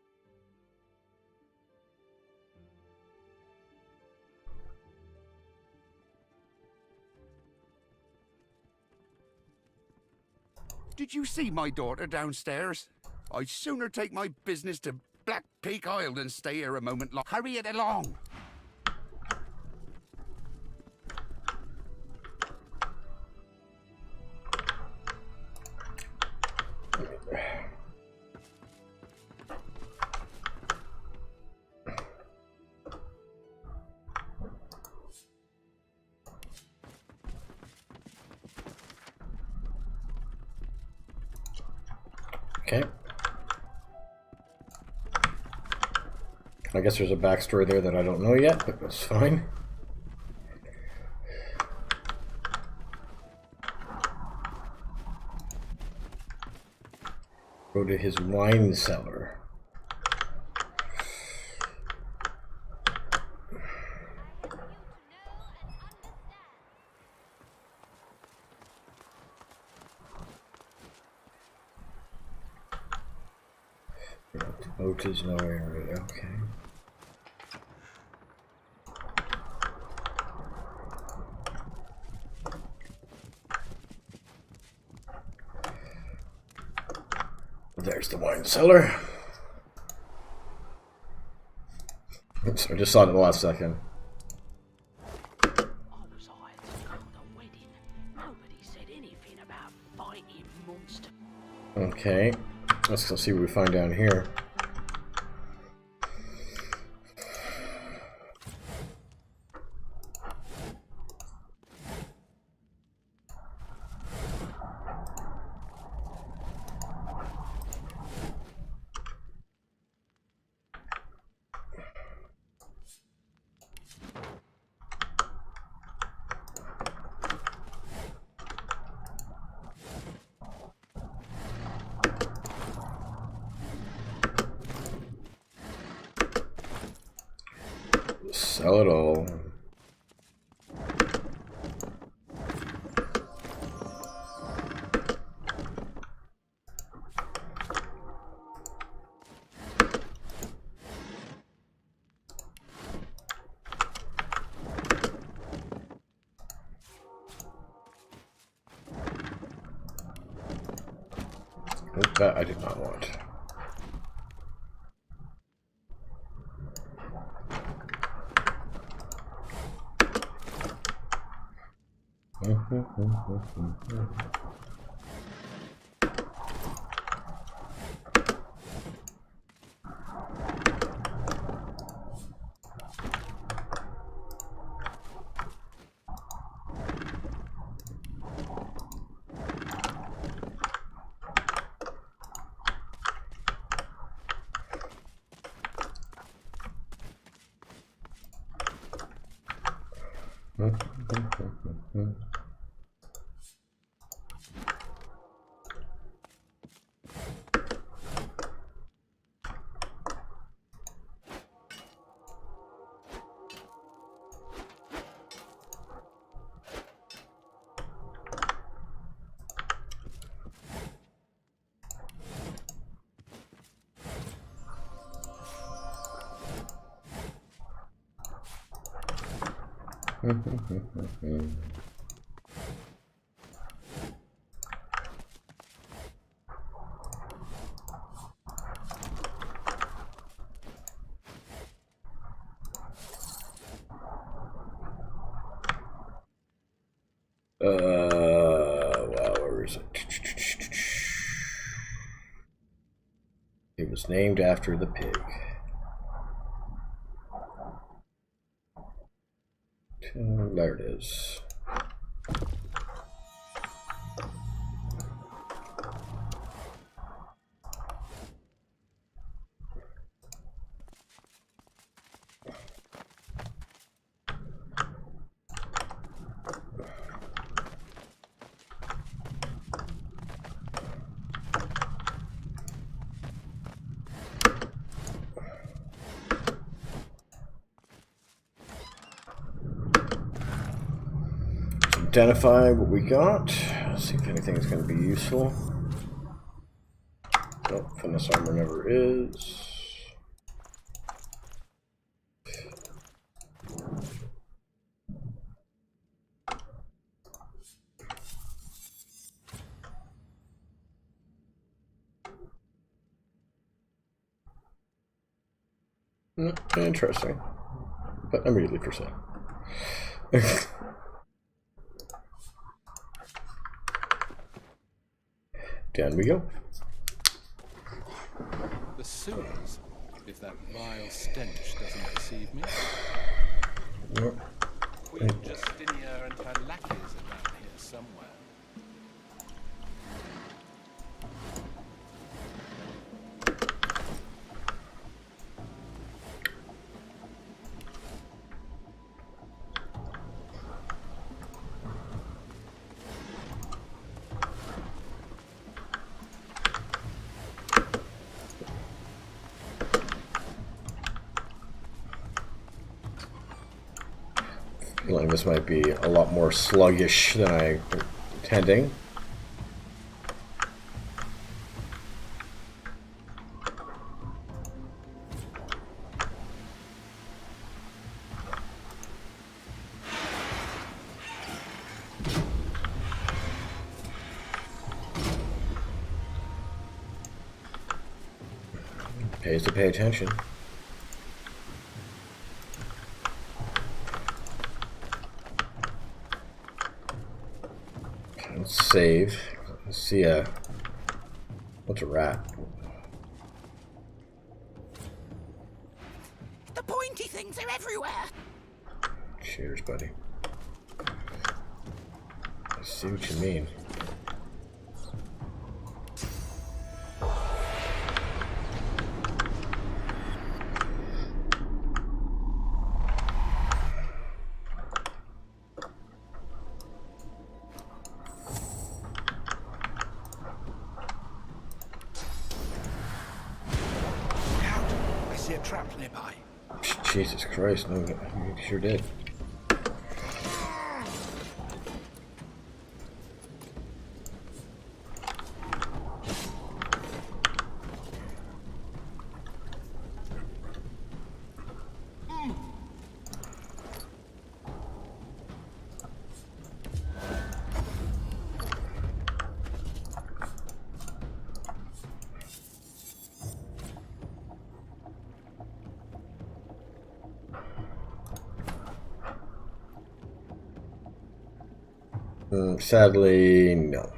Did you see my daughter downstairs? I'd sooner take my business to Black Peak Isle than stay here a moment longer. Hurry it along! Okay. I guess there's a backstory there that I don't know yet, but that's fine. Go to his wine cellar. Boat is no area, okay. There's the wine cellar. Oops, I just saw it in the last second. Okay, let's go see what we find down here. Sell it all. Nope, that I did not want. Wow, where is it? It was named after the pig. There it is. Identify what we got. See if anything's going to be useful. Nope, finesse armor never is. Interesting, but immediately for sale. Down we go. The sewers, if that vile stench doesn't deceive me. Yep. Queen Justinia and her lackeys are down here somewhere. Feeling this might be a lot more sluggish than I intending. Pays to pay attention. Let's save. Let's see what's a rat? The pointy things are everywhere. Cheers, buddy. I see what you mean. Trapped nearby. Jesus Christ, no, you sure did. Sadly, no.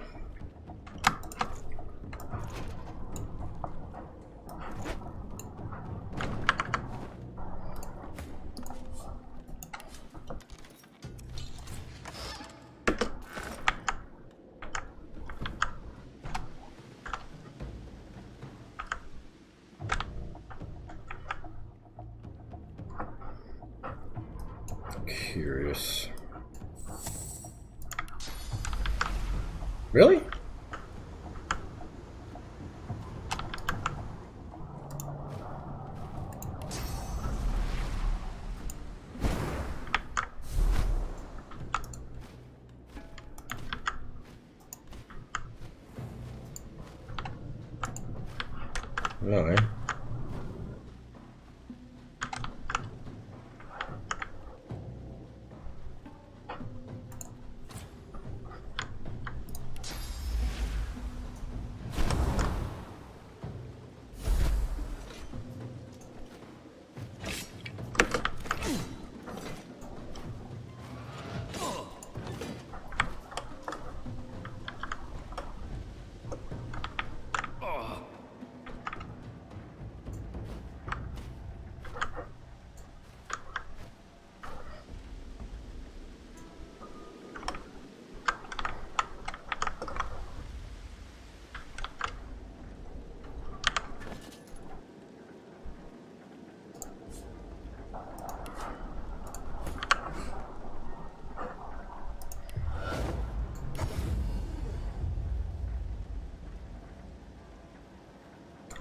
Curious. Really? No, eh?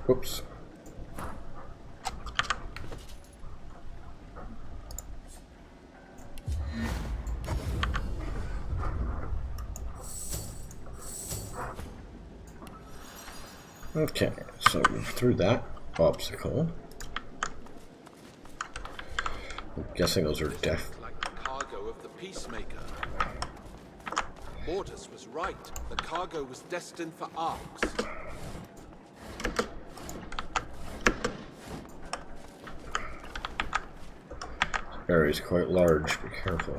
Whoops. Okay, so through that obstacle. I'm guessing those are death. Like the cargo of the Peacemaker. Mortis was right. The cargo was destined for arcs. This area is quite large, be careful.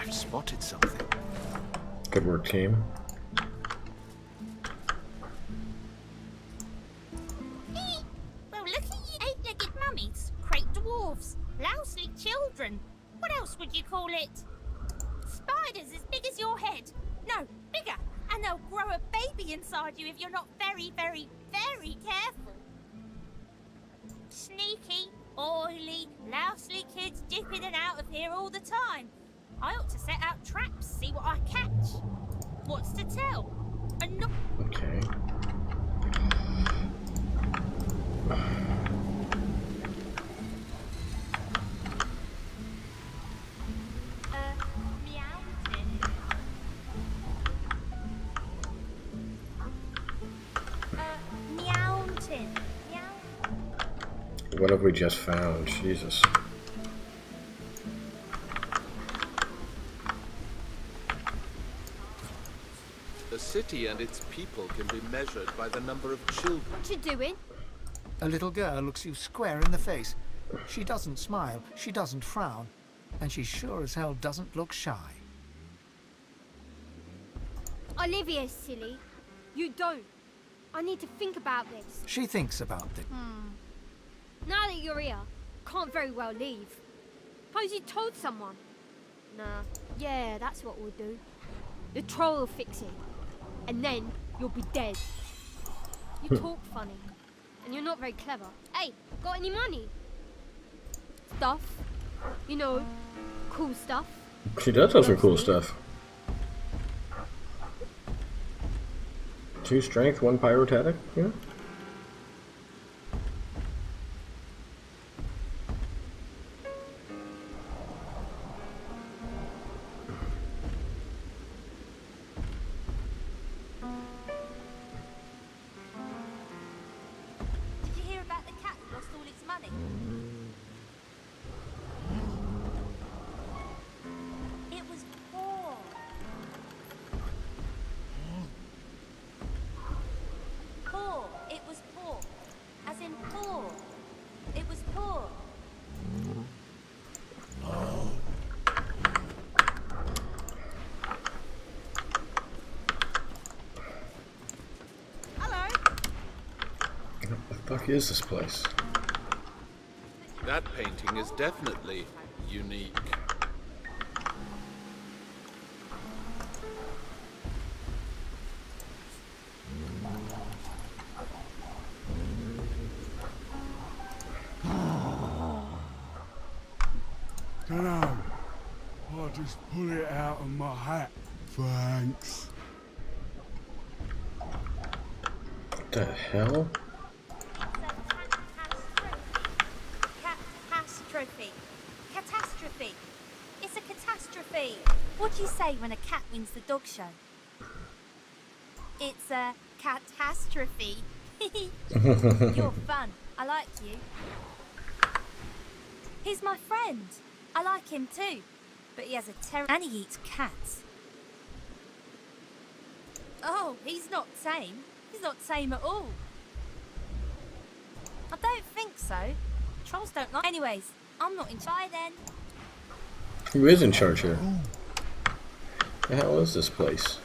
I've spotted something. Good work, team. Well, look at you eight-legged mummies, crate dwarves, lousely children. What else would you call it? Spiders as big as your head. No, bigger. And they'll grow a baby inside you if you're not very, very, very careful. Sneaky, oily, lousely kids dip in and out of here all the time. I ought to set out traps, see what I catch. What's to tell? Okay. What have we just found? Jesus. A city and its people can be measured by the number of children. What you doing? A little girl looks you square in the face. She doesn't smile, she doesn't frown, and she sure as hell doesn't look shy. Olivia, silly. You don't. I need to think about this. She thinks about it. Now that you're here, can't very well leave. Suppose you told someone. Nah. Yeah, that's what we'll do. The troll will fix it. And then you'll be dead. You talk funny. And you're not very clever. Hey, got any money? Stuff. You know, cool stuff. She does have some cool stuff. 2 strength, 1 pyrostatic, yeah. Did you hear about the cat that lost all its money? It was poor. fuck is this place? That painting is definitely unique. Dunno. I'll just pull it out of my hat. Thanks. What the hell? Catastrophe. Catastrophe. It's a catastrophe. What do you say when a cat wins the dog show? It's a catastrophe. You're fun. I like you. He's my friend. I like him too. But he has a and he eats cats. Oh, he's not tame. He's not tame at all. I don't think so. Trolls don't like... Anyways, I'm not in charge then. Who is in charge here? The hell is this place?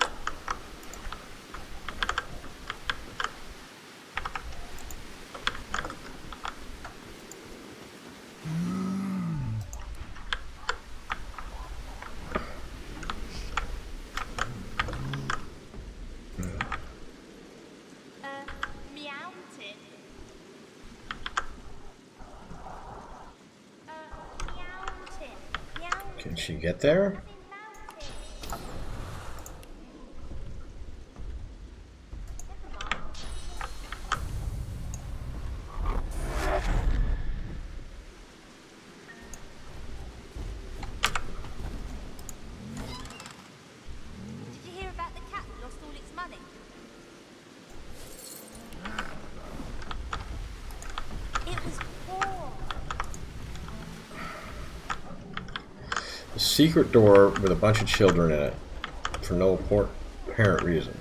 Can she get there? Did you hear about the cat that lost all its money? It was poor. A secret door with a bunch of children in it for no apparent reason.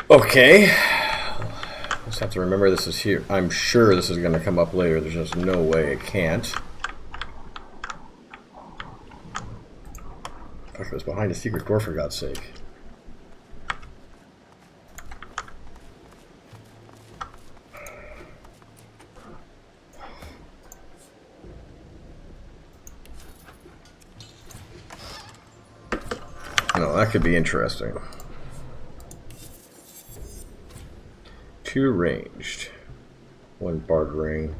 Okay. Just have to remember this is here. I'm sure this is going to come up later. There's just no way it can't. Fuck, it was behind a secret door for God's sake. No, that could be interesting. 2 ranged. 1 barred ring.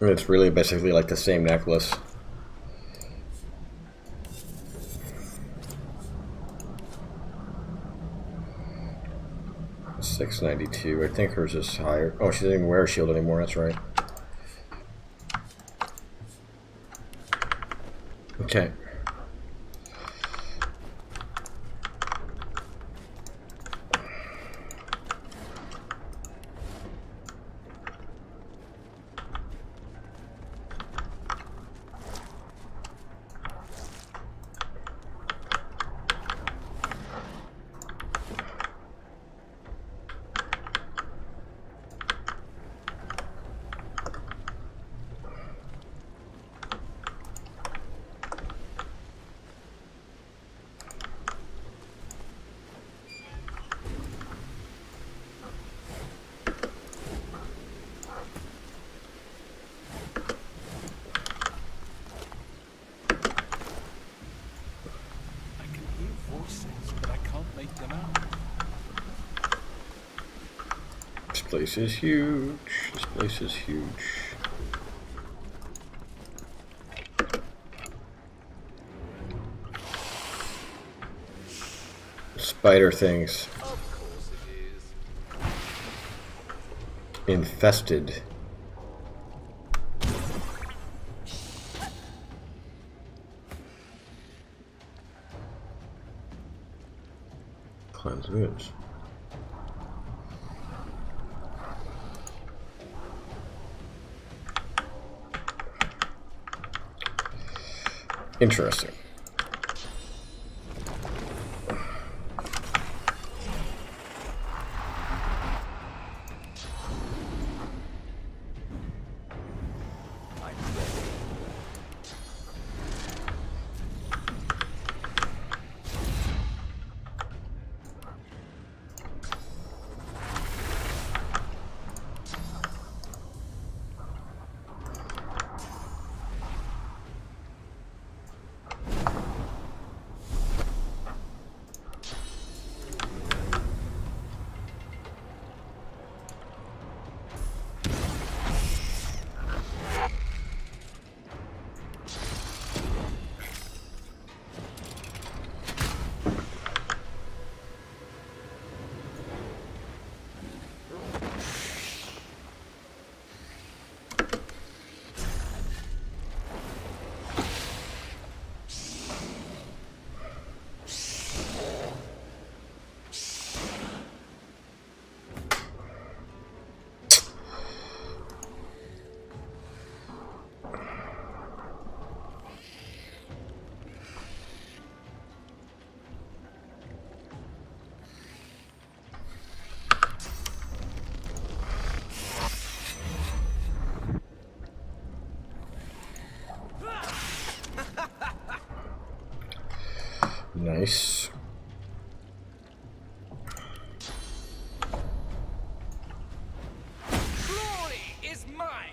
It's really basically like the same necklace. $692. I think hers is higher. Oh, she doesn't even wear a shield anymore. That's right. Okay. This place is huge. This place is huge. Spider things. Of course it is. Infested. Cleanse wounds. Interesting. Nice. Glory is mine!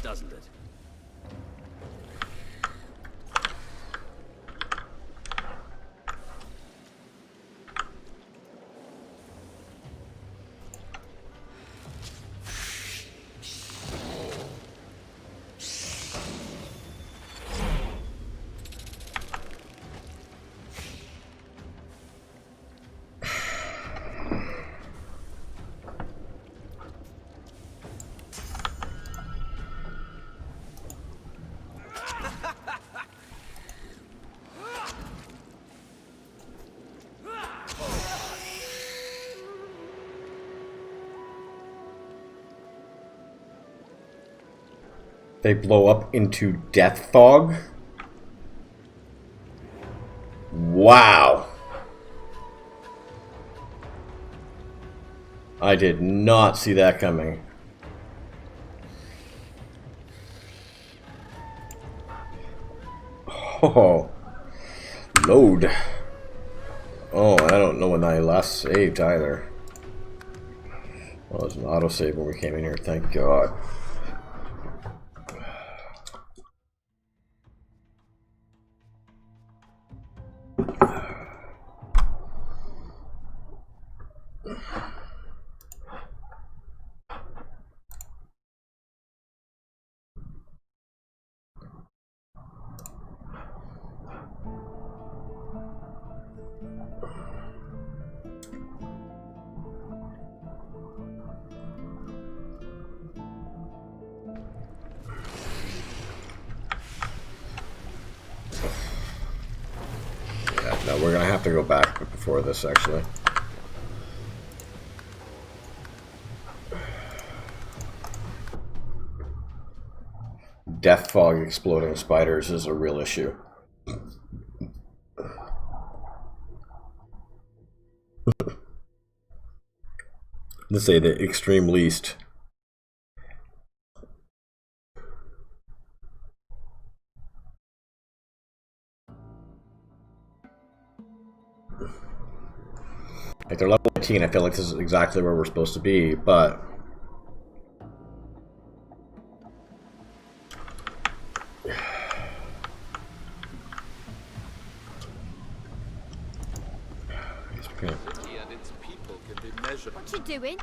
Doesn't it? They blow up into death fog? Wow. I did not see that coming. Oh. Load. Oh, I don't know when I last saved either. Well, it was an autosave when we came in here, thank God. to go back before this, actually. Death fog exploding spiders is a real issue. To say the extreme least. Like, they're level 18, I feel like this is exactly where we're supposed to be, but... What you doing?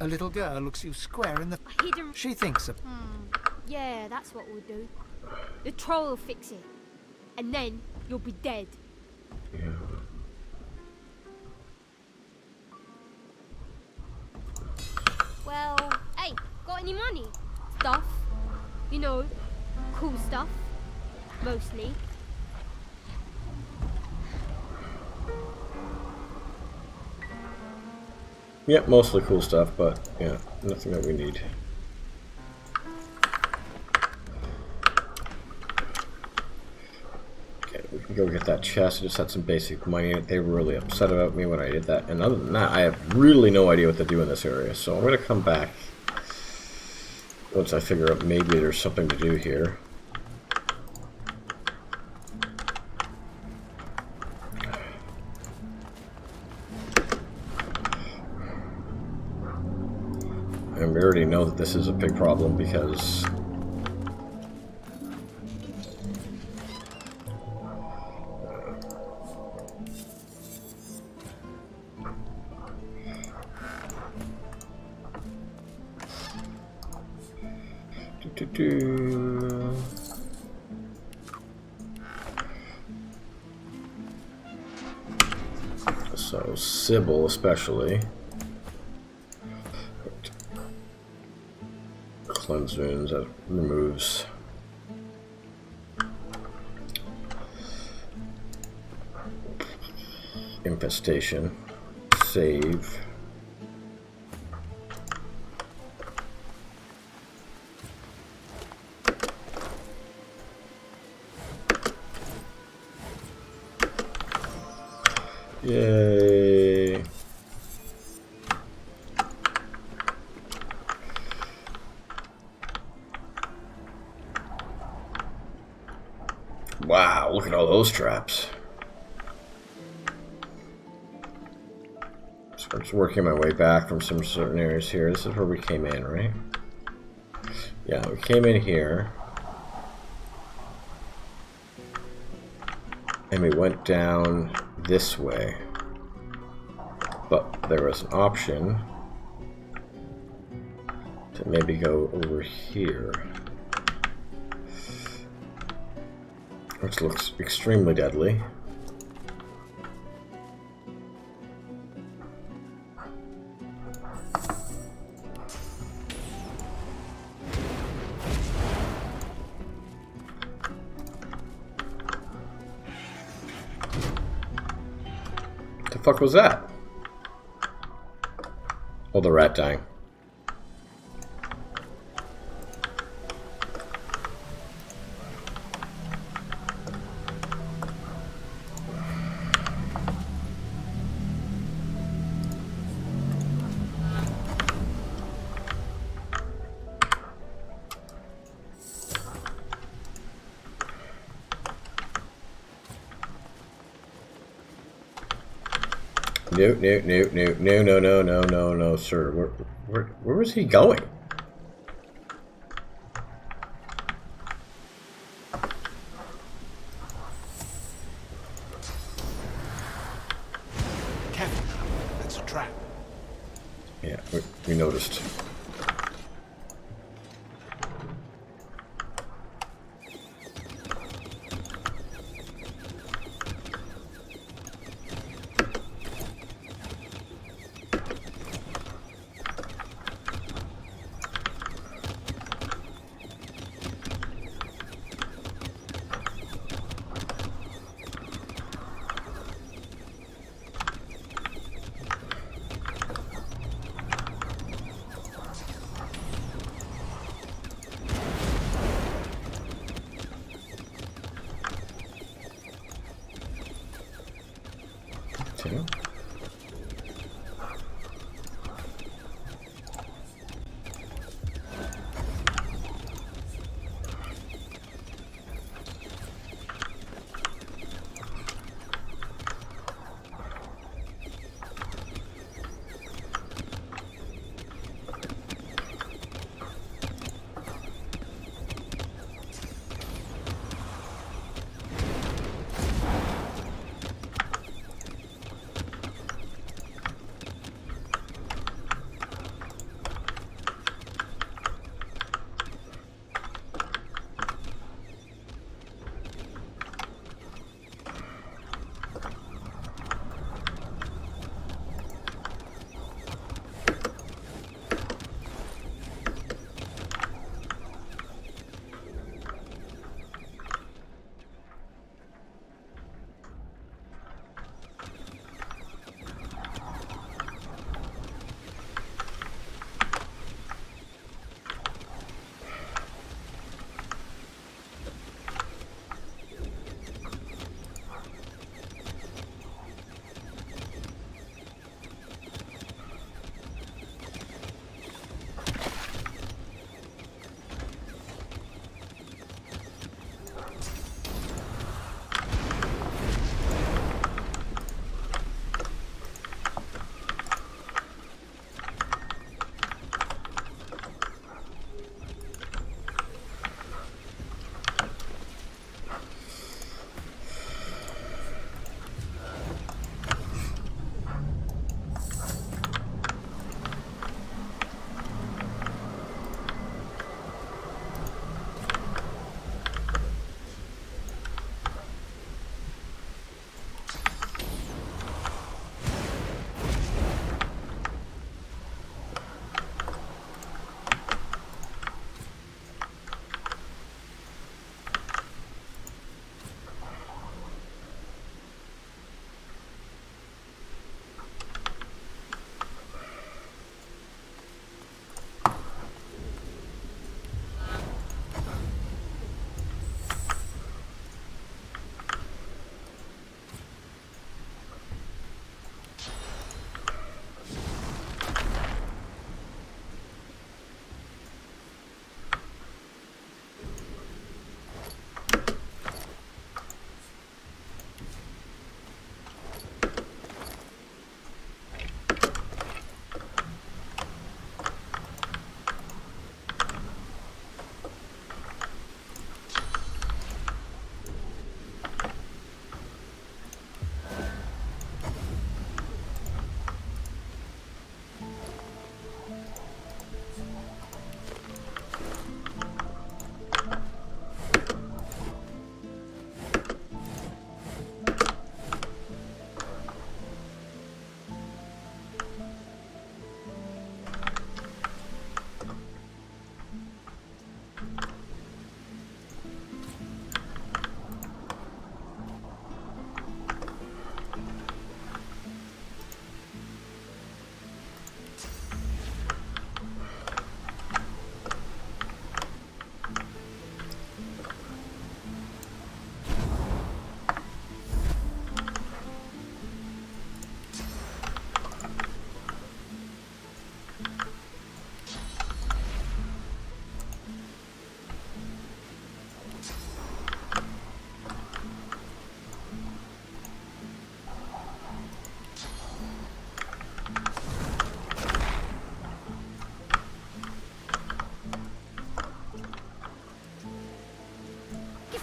A little girl looks you square in the... Hidden... She thinks of... Yeah, that's what we'll do. The troll will fix it. And then you'll be dead. Yeah. Well, hey, got any money? Stuff. You know, cool stuff. Mostly. Yep, mostly cool stuff, but yeah, nothing that we need. Okay, we can go get that chest. I just had some basic money in it. They were really upset about me when I did that. And other than that, I have really no idea what to do in this area. So I'm going to come back once I figure out maybe there's something to do here. And we already know that this is a big problem because so Sybil especially. Cleanse wounds, that removes infestation. Save. Yay. Wow, look at all those traps. So I'm just working my way back from some certain areas here. This is where we came in, right? Yeah, we came in here. And we went down this way. But there was an option to maybe go over here. Which looks extremely deadly. What the fuck was that? Oh, the rat dying. No, sir. Where was he going? Careful, that's a trap. Yeah, we noticed. Two.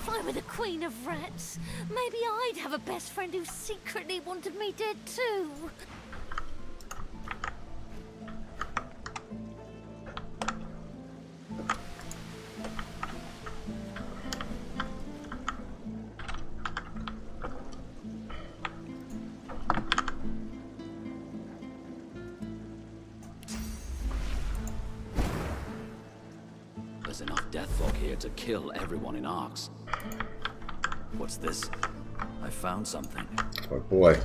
I were the queen of rats, maybe I'd have a best friend who secretly wanted me dead too. There's enough deathfog here to kill everyone in Arx. What's this? I found something. Oh boy.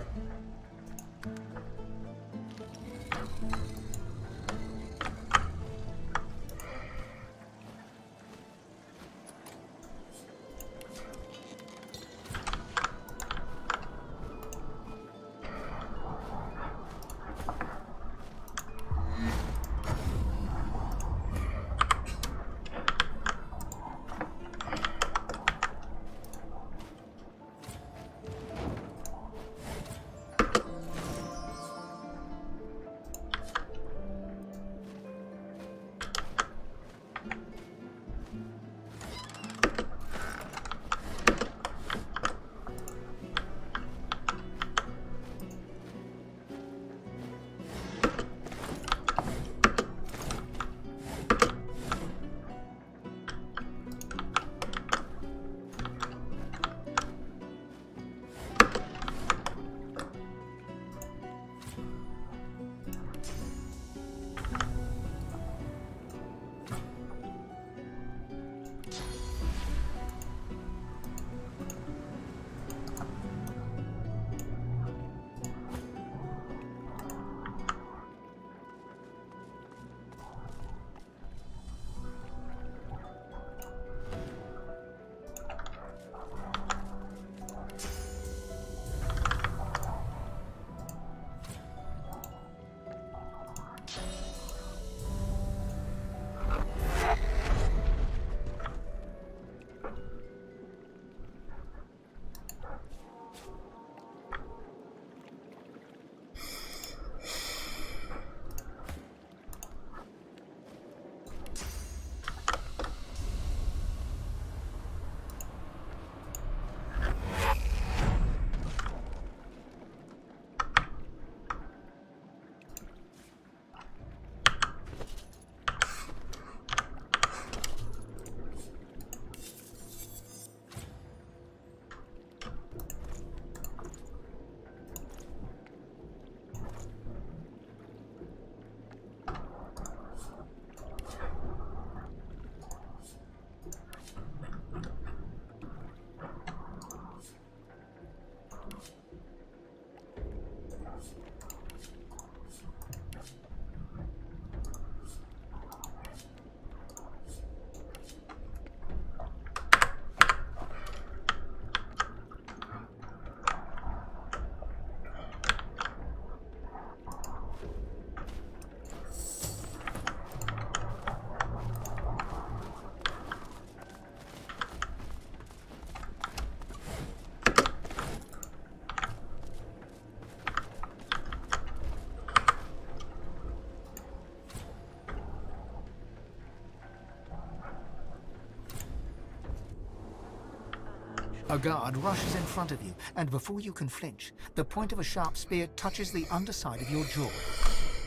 A guard rushes in front of you, and before you can flinch, the point of a sharp spear touches the underside of your jaw.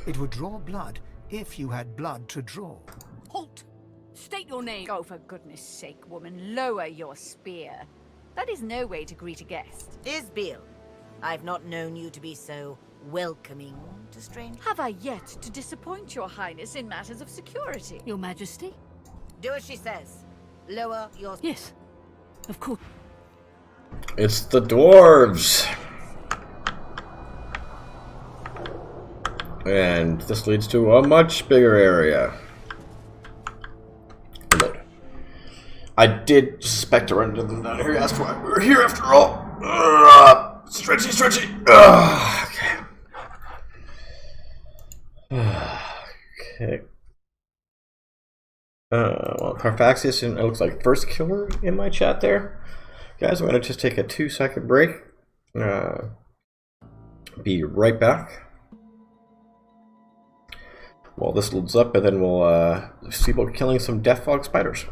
It would draw blood if you had blood to draw. Halt! State your name. Oh, for goodness sake, woman, lower your spear. That is no way to greet a guest. Isbiel, I've not known you to be so welcoming to strangers. Have I yet to disappoint your highness in matters of security? Your majesty? Do as she says. Lower your... Yes, of course. It's the dwarves! And this leads to a much bigger area. Load. I did suspect to run into them down here. That's why we were here after all. Stretchy, stretchy. Okay. Okay. Well, Carfaxius, it looks like first killer in my chat there. Guys, I'm going to just take a 2-second break. Be right back. Well, this loads up, and then we'll see about killing some death fog spiders.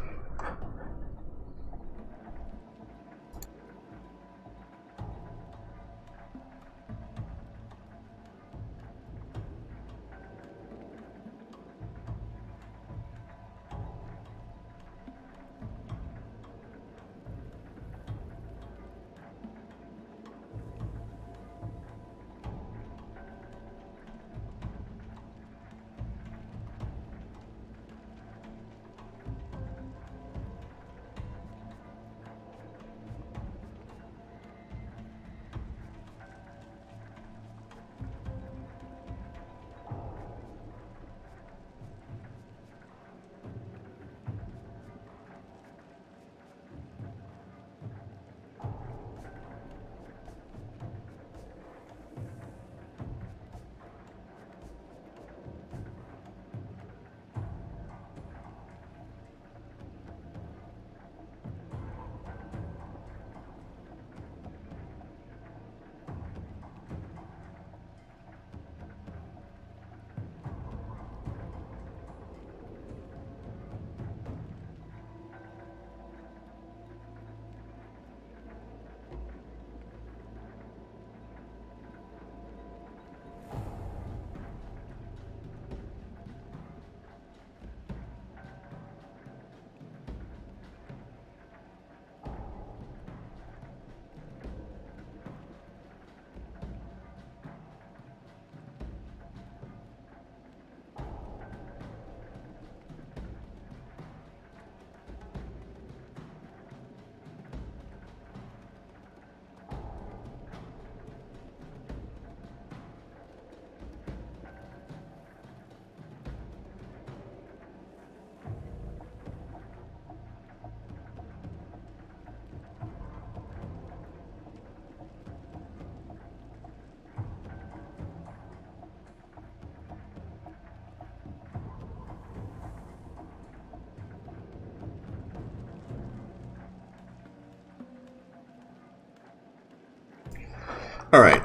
Alright.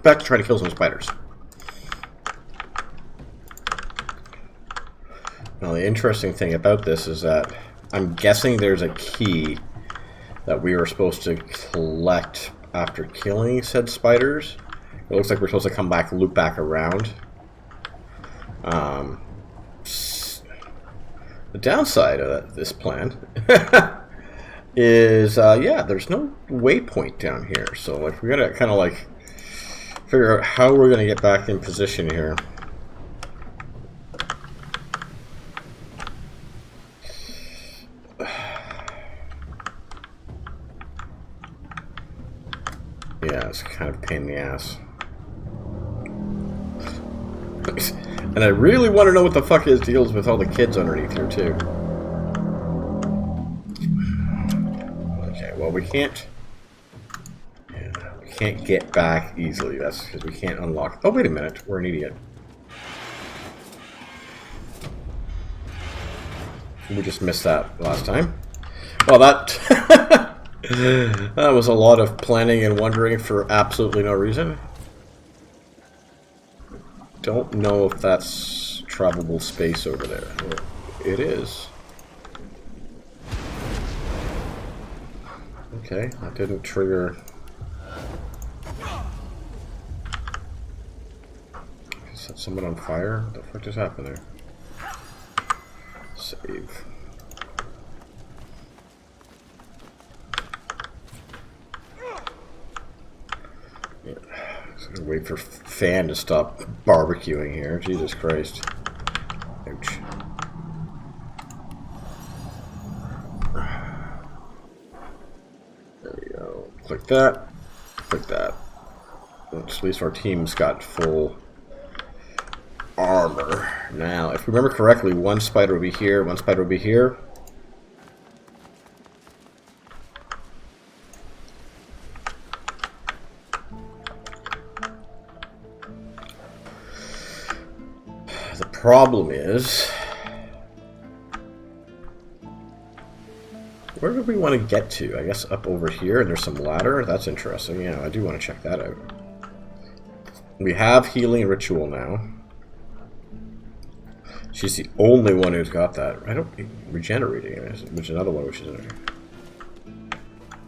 Back to try to kill some spiders. Now, the interesting thing about this is that I'm guessing there's a key that we were supposed to collect after killing said spiders. It looks like we're supposed to come back, loop back around. The downside of this plan is, yeah, there's no waypoint down here. So, like, we gotta kind of, like, figure out how we're gonna get back in position here. Yeah, it's kind of a pain in the ass. And I really want to know what the fuck his deals with all the kids underneath here, too. Okay, well, we can't... Yeah, we can't get back easily. That's because we can't unlock... Oh, wait a minute. We're an idiot. We just missed that last time. Well, that... that was a lot of planning and wondering for absolutely no reason. Don't know if that's travelable space over there. It is. Okay, that didn't trigger. Set someone on fire? What the fuck just happened there? Save. Yeah. Just gonna wait for Fan to stop barbecuing here. Jesus Christ. Ouch. There we go. Click that. Click that. At least our team's got full armor. Now, if we remember correctly, one spider will be here, one spider will be here. The problem is, where do we want to get to? I guess up over here, and there's some ladder. That's interesting. Yeah, I do want to check that out. We have healing ritual now. She's the only one who's got that. I don't regenerating, which is another one which is in there.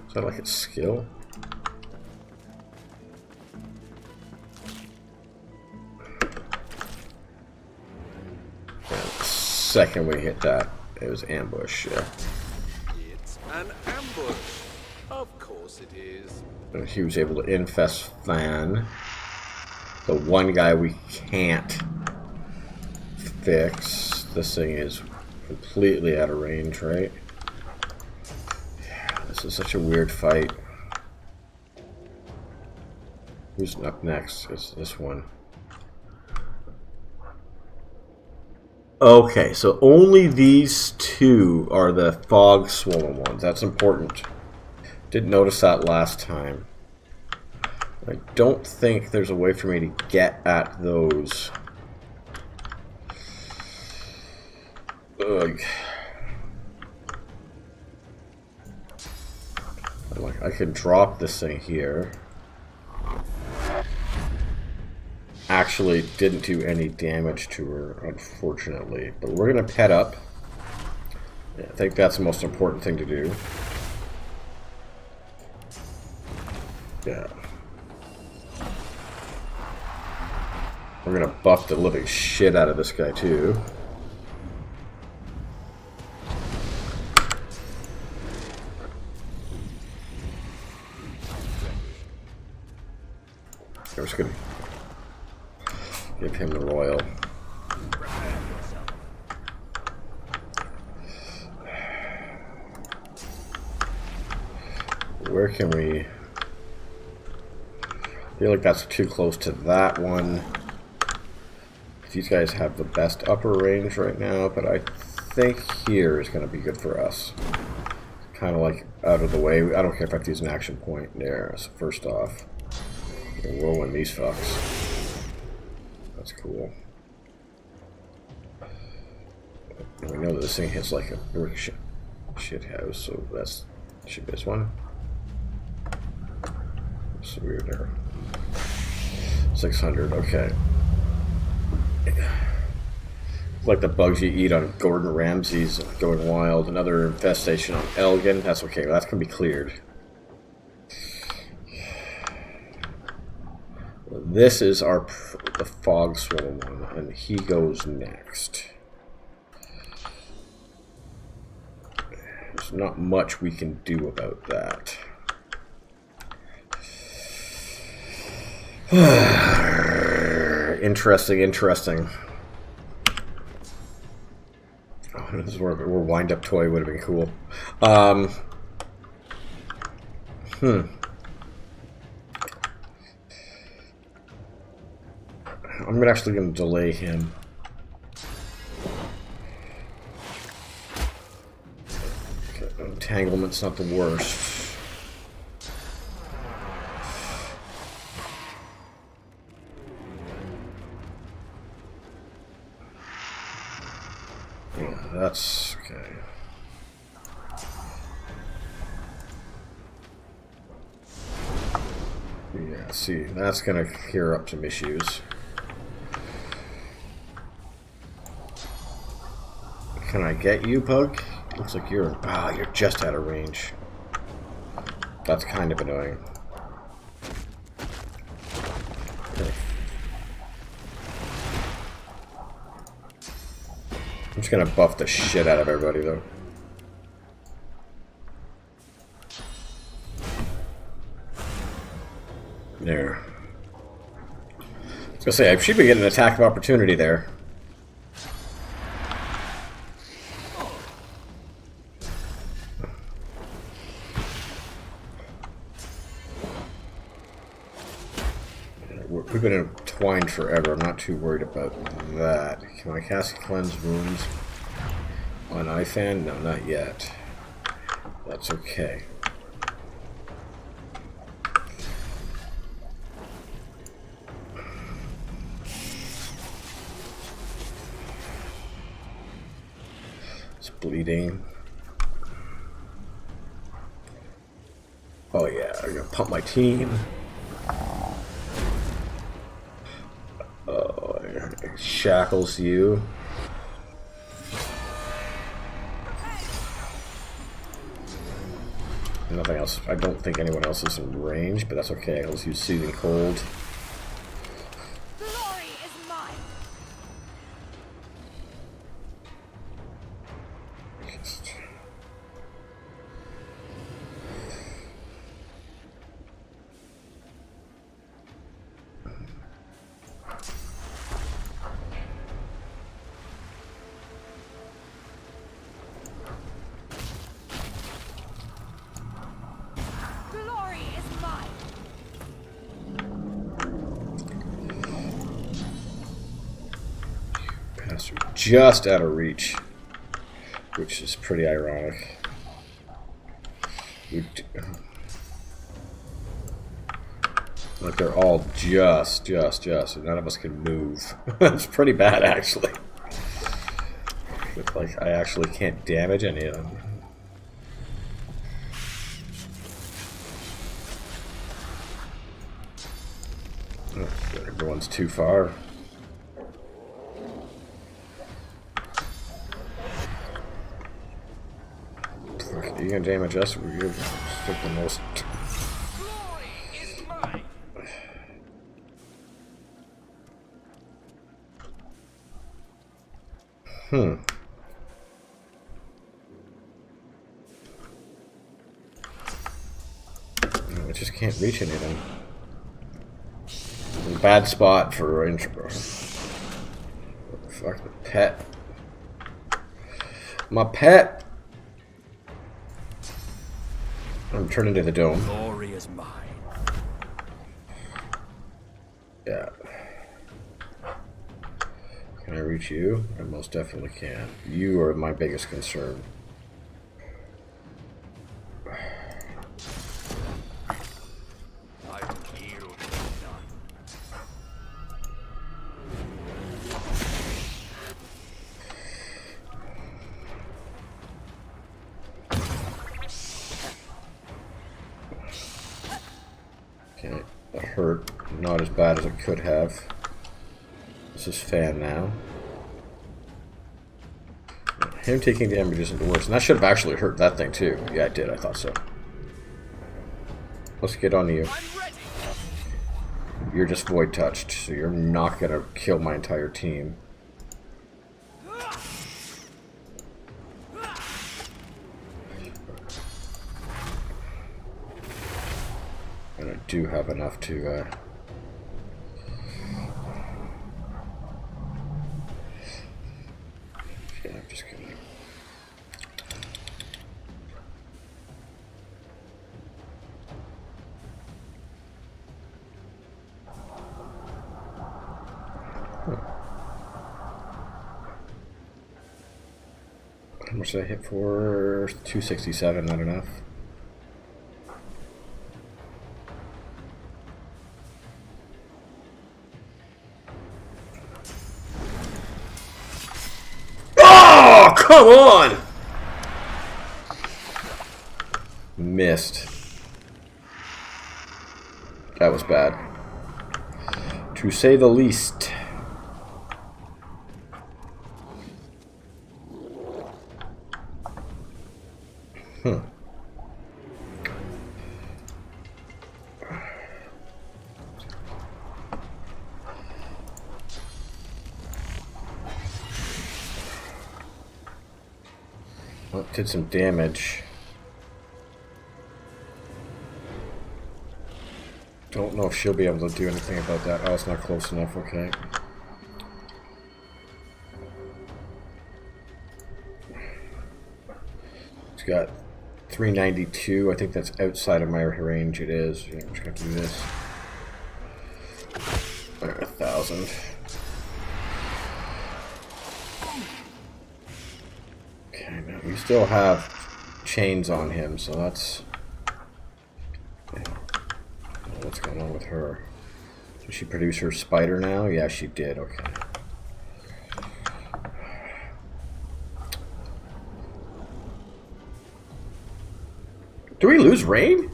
Is that like a skill? And the second we hit that, it was ambush. Yeah. It's an ambush. Of course it is. And he was able to infest Fan. The one guy we can't fix. This thing is completely out of range, right? Yeah, this is such a weird fight. Who's up next? It's this one. Okay, so only these two are the fog swollen ones. That's important. Didn't notice that last time. I don't think there's a way for me to get at those. Ugh. I could drop this thing here. Actually didn't do any damage to her, unfortunately. But we're gonna pet up. Yeah, I think that's the most important thing to do. Yeah. We're gonna buff the living shit out of this guy too. I was gonna give him the royal. Where can we? I feel like that's too close to that one. These guys have the best upper range right now, but I think here is going to be good for us. Kind of like out of the way. I don't care if I have to use an action point there. So first off, we'll win these fucks. That's cool. And we know that this thing hits like a brick shit house, so that's should be this one. So weird there. 600. Okay. Like the bugs you eat on Gordon Ramsay's Going Wild. Another infestation on Elgin. That's okay. That can be cleared. This is the fog swollen one, and he goes next. There's not much we can do about that. Interesting. Oh, this is where wind-up toy would have been cool. I'm actually going to delay him. Okay, entanglement's not the worst. That's okay. Yeah, see, that's gonna clear up some issues. Can I get you, Pug? Looks like you're just out of range. That's kind of annoying. I'm just gonna buff the shit out of everybody though. There. I was gonna say, I should be getting an attack of opportunity there. We've been entwined forever. I'm not too worried about that. Can I cast Cleanse Wounds on Ifan? No, not yet. That's okay. It's bleeding. Oh yeah, I'm gonna pump my team. Shackles you. Nothing else. I don't think anyone else is in range, but that's okay. I'll just use Soothing Cold. Glory is mine. Glory is mine. Pass just out of reach, which is pretty ironic. Like they're all just, and none of us can move. It's pretty bad, actually. Like, I actually can't damage any of them. Oh, everyone's too far. Are you gonna damage us? Or you're stick the most. I just can't reach anything. Bad spot for intro. Fuck the pet. My pet. I'm turning to the dome. Glory is mine. Yeah. Can I reach you? I most definitely can. You are my biggest concern. Okay, that hurt. Not as bad as it could have. This is Fan now. Him taking damage isn't worse. And that should have actually hurt that thing too. Yeah, it did. I thought so. Let's get on to you. You're just void touched, so you're not gonna kill my entire team. And I do have enough to yeah, I'm just kidding. How much did I hit for? 267, not enough. Oh, come on! Missed. That was bad. To say the least. Well, it did some damage. Don't know if she'll be able to do anything about that. Oh, it's not close enough. Okay. It's got 392. I think that's outside of my range. It is. Yeah, I'm just gonna do this. 1,000. Okay, now we still have chains on him, so that's. Yeah. What's going on with her? Did she produce her spider now? Yeah, she did. Okay. Do we lose rain?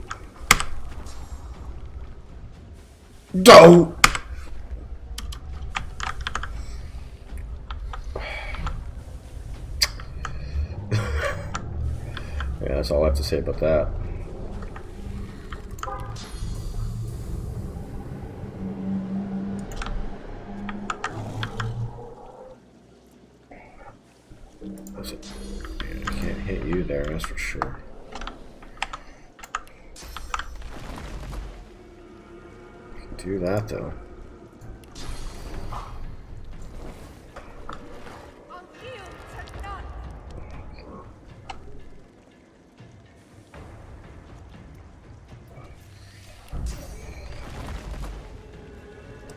No! Yeah, that's all I have to say about that. Yeah, I can't hit you there, that's for sure. Do that though.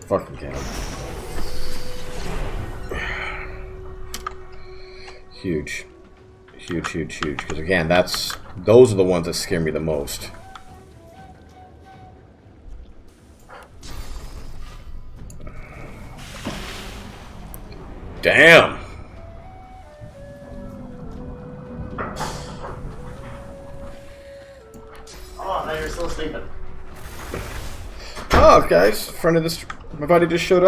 Fucking get him. Huge. Huge, huge, huge. Because again, those are the ones that scare me the most. Damn! Oh, now you're still sleeping. Oh, guys, friend of this, my buddy just showed up.